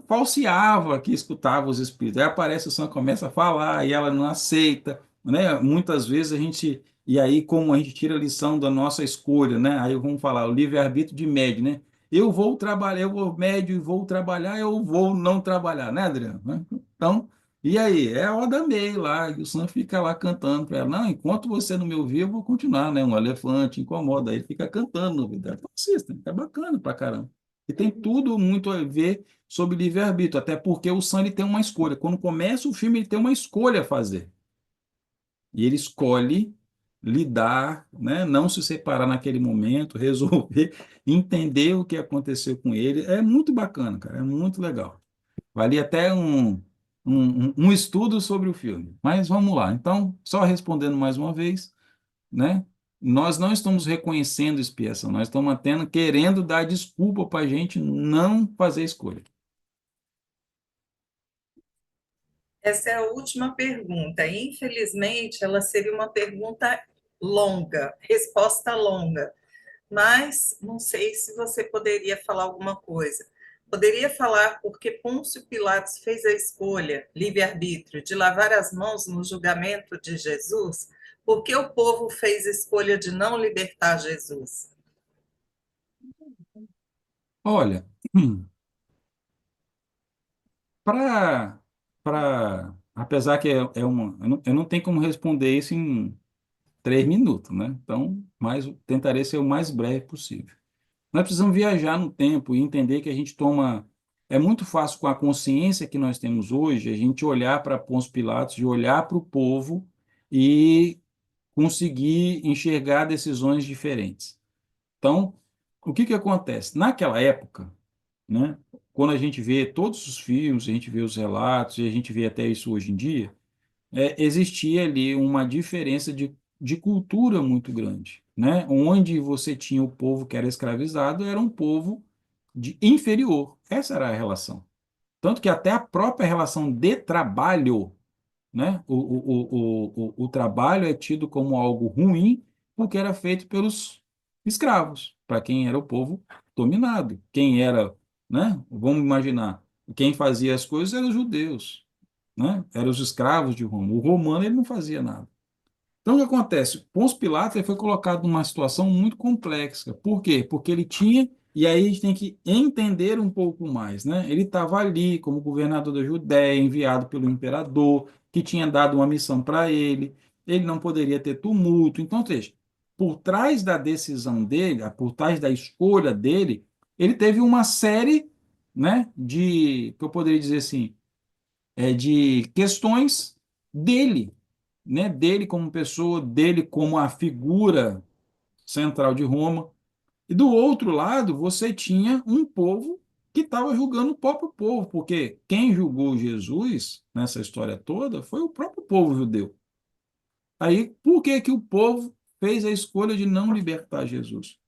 falseava que escutava os espíritos. Aí aparece o Sam, começa a falar e ela não aceita, né? Muitas vezes a gente, e aí como a gente tira a lição da nossa escolha, né? Aí vamos falar o livre-arbítrio de médio, né? Eu vou trabalhar, eu vou médio e vou trabalhar, eu vou não trabalhar, né, Adriano? Né? Então, e aí? É a Oda May lá, e o Sam fica lá cantando para ela. Não, enquanto você não me ouvir, eu vou continuar, né? Um elefante incomoda, aí ele fica cantando no ouvido dela. Então, assista, é bacana pra caramba. E tem tudo muito a ver sobre livre-arbítrio, até porque o Sam ele tem uma escolha. Quando começa o filme, ele tem uma escolha a fazer. E ele escolhe lidar, né? Não se separar naquele momento, resolver, entender o que aconteceu com ele. É muito bacana, cara, é muito legal. Valia até um estudo sobre o filme. Mas vamos lá. Então, só respondendo mais uma vez, né? Nós não estamos reconhecendo expiação, nós estamos apenas querendo dar desculpa para a gente não fazer escolha. Essa é a última pergunta. Infelizmente, ela seria uma pergunta longa, resposta longa, mas não sei se você poderia falar alguma coisa. Poderia falar porque Pôncio Pilatos fez a escolha, livre-arbítrio, de lavar as mãos no julgamento de Jesus? Porque o povo fez a escolha de não libertar Jesus? Olha, para apesar que eu não tenho como responder isso em 3 minutos, né? Então, mas tentarei ser o mais breve possível. Nós precisamos viajar no tempo e entender que a gente toma. É muito fácil, com a consciência que nós temos hoje, a gente olhar para Pôncio Pilatos e olhar para o povo e conseguir enxergar decisões diferentes. Então, o que que acontece? Naquela época, né, quando a gente vê todos os filmes, a gente vê os relatos e a gente vê até isso hoje em dia, existia ali uma diferença de cultura muito grande, né? Onde você tinha o povo que era escravizado, era um povo inferior. Essa era a relação. Tanto que até a própria relação de trabalho, né? O trabalho é tido como algo ruim porque era feito pelos escravos, para quem era o povo dominado. Quem era, né? Vamos imaginar, quem fazia as coisas eram os judeus, né? Eram os escravos de Roma. O romano ele não fazia nada. Então, o que acontece? Pôncio Pilatos ele foi colocado numa situação muito complexa. Por quê? Porque ele tinha, e aí a gente tem que entender um pouco mais, né? Ele estava ali como governador da Judéia, enviado pelo imperador, que tinha dado uma missão para ele. Ele não poderia ter tumulto. Então, veja, por trás da decisão dele, por trás da escolha dele, ele teve uma série, né, que eu poderia dizer assim, de questões dele, né? Dele como pessoa, dele como a figura central de Roma. E do outro lado, você tinha um povo que estava julgando o próprio povo, porque quem julgou Jesus nessa história toda foi o próprio povo judeu. Aí, por que que o povo fez a escolha de não libertar Jesus?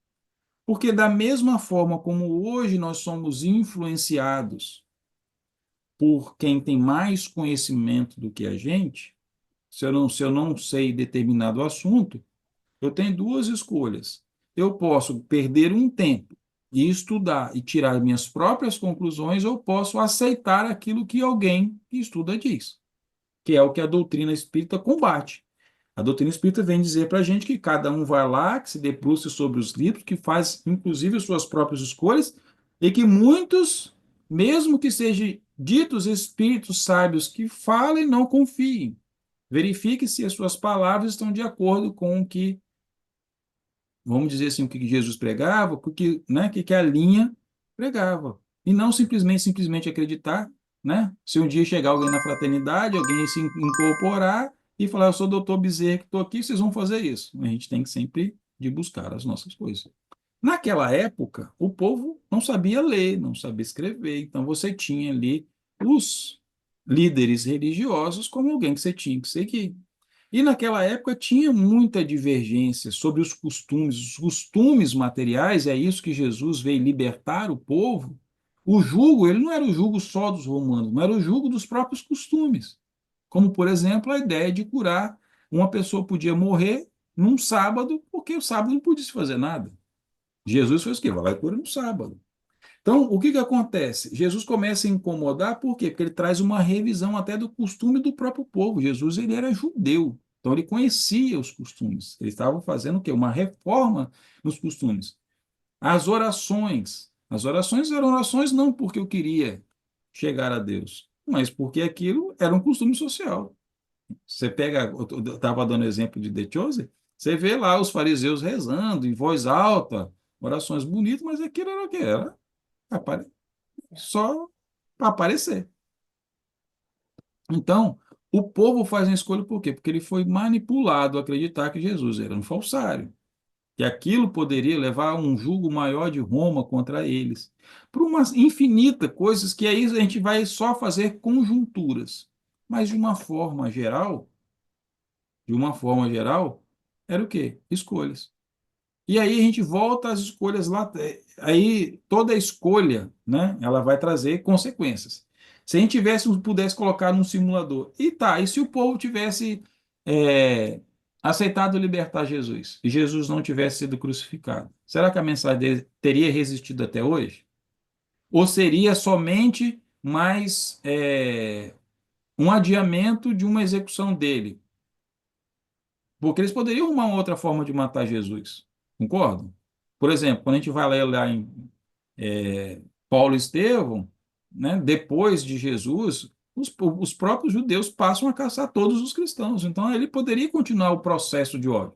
Porque da mesma forma como hoje nós somos influenciados por quem tem mais conhecimento do que a gente, se eu não sei determinado assunto, eu tenho duas escolhas. Eu posso perder um tempo e estudar e tirar minhas próprias conclusões, ou posso aceitar aquilo que alguém que estuda diz, que é o que a doutrina espírita combate. A doutrina espírita vem dizer para a gente que cada um vai lá, que se debruce sobre os livros, que faz, inclusive, suas próprias escolhas, e que muitos, mesmo que sejam ditos espíritos sábios, que falem, não confiem. Verifique se as suas palavras estão de acordo com o que, vamos dizer assim, o que Jesus pregava, o que, né, que a linha pregava. E não simplesmente acreditar, né? Se um dia chegar alguém na fraternidade, alguém se incorporar e falar, eu sou o doutor Bezerra que estou aqui, vocês vão fazer isso. A gente tem que sempre de buscar as nossas coisas. Naquela época, o povo não sabia ler, não sabia escrever, então você tinha ali os líderes religiosos como alguém que você tinha que seguir. E naquela época tinha muita divergência sobre os costumes materiais, é isso que Jesus veio libertar o povo. O jugo, ele não era o jugo só dos romanos, mas era o jugo dos próprios costumes. Como, por exemplo, a ideia de curar. Uma pessoa podia morrer num sábado, porque o sábado não podia se fazer nada. Jesus fez o quê? Vai lá e cura no sábado. Então, o que que acontece? Jesus começa a incomodar, por quê? Porque ele traz uma revisão até do costume do próprio povo. Jesus, ele era judeu, então ele conhecia os costumes. Eles estavam fazendo o quê? Uma reforma nos costumes. As orações eram orações não porque eu queria chegar a Deus, mas porque aquilo era um costume social. Você pega, eu estava dando exemplo de The Chosen, você vê lá os fariseus rezando em voz alta, orações bonitas, mas aquilo era o quê? Era só para aparecer. Então, o povo faz uma escolha por quê? Porque ele foi manipulado a acreditar que Jesus era um falsário, que aquilo poderia levar a um julgo maior de Roma contra eles, por umas infinitas coisas que aí a gente vai só fazer conjunturas. Mas de uma forma geral, era o quê? Escolhas. E aí a gente volta às escolhas lá. Aí toda escolha, né, ela vai trazer consequências. Se a gente pudesse colocar num simulador, e se o povo tivesse aceitado libertar Jesus, e Jesus não tivesse sido crucificado, será que a mensagem dele teria resistido até hoje? Ou seria somente mais um adiamento de uma execução dele? Porque eles poderiam arrumar uma outra forma de matar Jesus. Concordam? Por exemplo, quando a gente vai ler lá em Paulo e Estevão, né, depois de Jesus, os próprios judeus passam a caçar todos os cristãos. Então, ele poderia continuar o processo de ódio.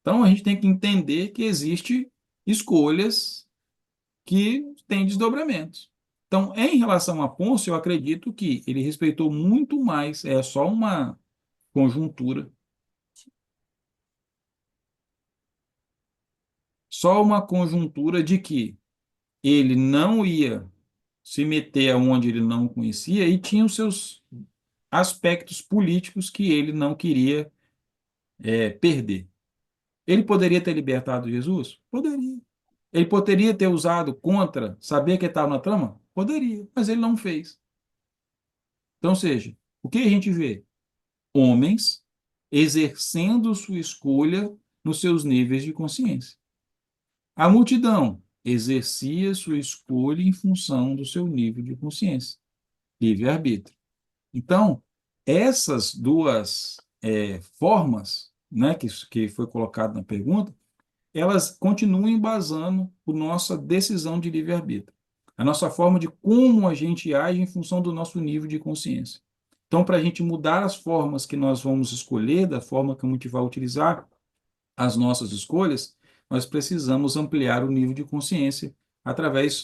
Então, a gente tem que entender que existe escolhas que têm desdobramentos. Então, em relação a Pôncio, eu acredito que ele respeitou muito mais, é só uma conjuntura, só uma conjuntura de que ele não ia se meter aonde ele não conhecia e tinha os seus aspectos políticos que ele não queria perder. Ele poderia ter libertado Jesus? Poderia. Ele poderia ter usado contra saber que estava na trama? Poderia, mas ele não fez. Então, ou seja, o que a gente vê? Homens exercendo sua escolha nos seus níveis de consciência. A multidão exercia sua escolha em função do seu nível de consciência, livre-arbítrio. Então, essas duas formas, né, que foi colocado na pergunta, elas continuam embasando a nossa decisão de livre-arbítrio, a nossa forma de como a gente age em função do nosso nível de consciência. Então, para a gente mudar as formas que nós vamos escolher, da forma que a gente vai utilizar as nossas escolhas, nós precisamos ampliar o nível de consciência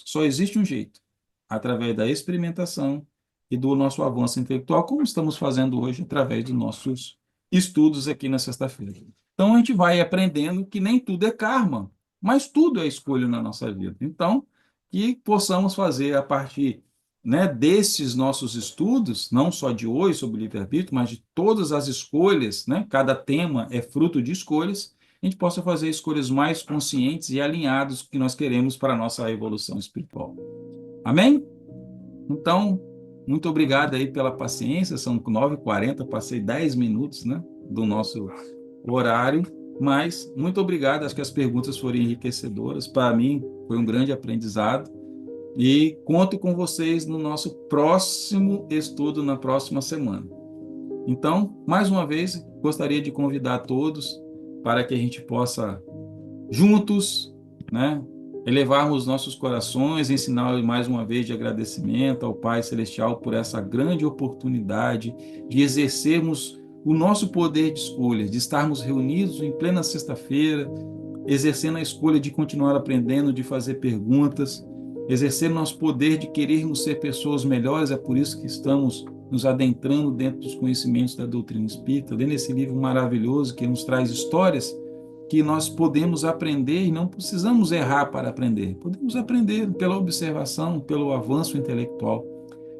só existe um jeito, através da experimentação e do nosso avanço intelectual, como estamos fazendo hoje através dos nossos estudos aqui na sexta-feira. Então a gente vai aprendendo que nem tudo é karma, mas tudo é escolha na nossa vida. Então, que possamos fazer a partir, né, desses nossos estudos, não só de hoje sobre o livre-arbítrio, mas de todas as escolhas, né, cada tema é fruto de escolhas, a gente possa fazer escolhas mais conscientes e alinhadas com o que nós queremos para a nossa evolução espiritual. Amém? Então, muito obrigado aí pela paciência, são 9h40, passei 10 minutos, né, do nosso horário, Mas, muito obrigado, acho que as perguntas foram enriquecedoras. Para mim, foi um grande aprendizado. E conto com vocês no nosso próximo estudo, na próxima semana. Então, mais uma vez, gostaria de convidar todos para que a gente possa, juntos, né, elevarmos nossos corações em sinal, mais uma vez, de agradecimento ao Pai Celestial por essa grande oportunidade de exercermos o nosso poder de escolha, de estarmos reunidos em plena sexta-feira, exercendo a escolha de continuar aprendendo, de fazer perguntas, exercendo nosso poder de querermos ser pessoas melhores. É por isso que estamos nos adentrando dentro dos conhecimentos da doutrina espírita, lendo esse livro maravilhoso que nos traz histórias que nós podemos aprender e não precisamos errar para aprender. Podemos aprender pela observação, pelo avanço intelectual.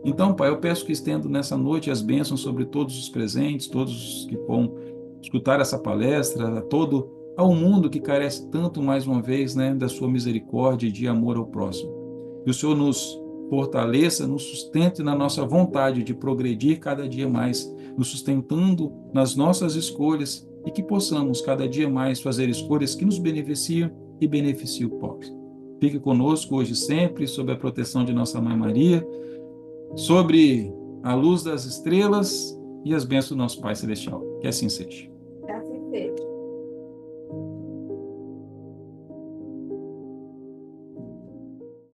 Então, Pai, eu peço que estendo nessa noite as bênçãos sobre todos os presentes, todos os que vão escutar essa palestra, ao mundo que carece tanto, mais uma vez, né, da sua misericórdia e de amor ao próximo. Que o Senhor nos fortaleça, nos sustente na nossa vontade de progredir cada dia mais, nos sustentando nas nossas escolhas e que possamos cada dia mais fazer escolhas que nos beneficiam e beneficiem o próximo. Fique conosco hoje e sempre, sob a proteção de nossa Mãe Maria, sobre a luz das estrelas e as bênçãos do nosso Pai Celestial. Que assim seja. Que assim seja.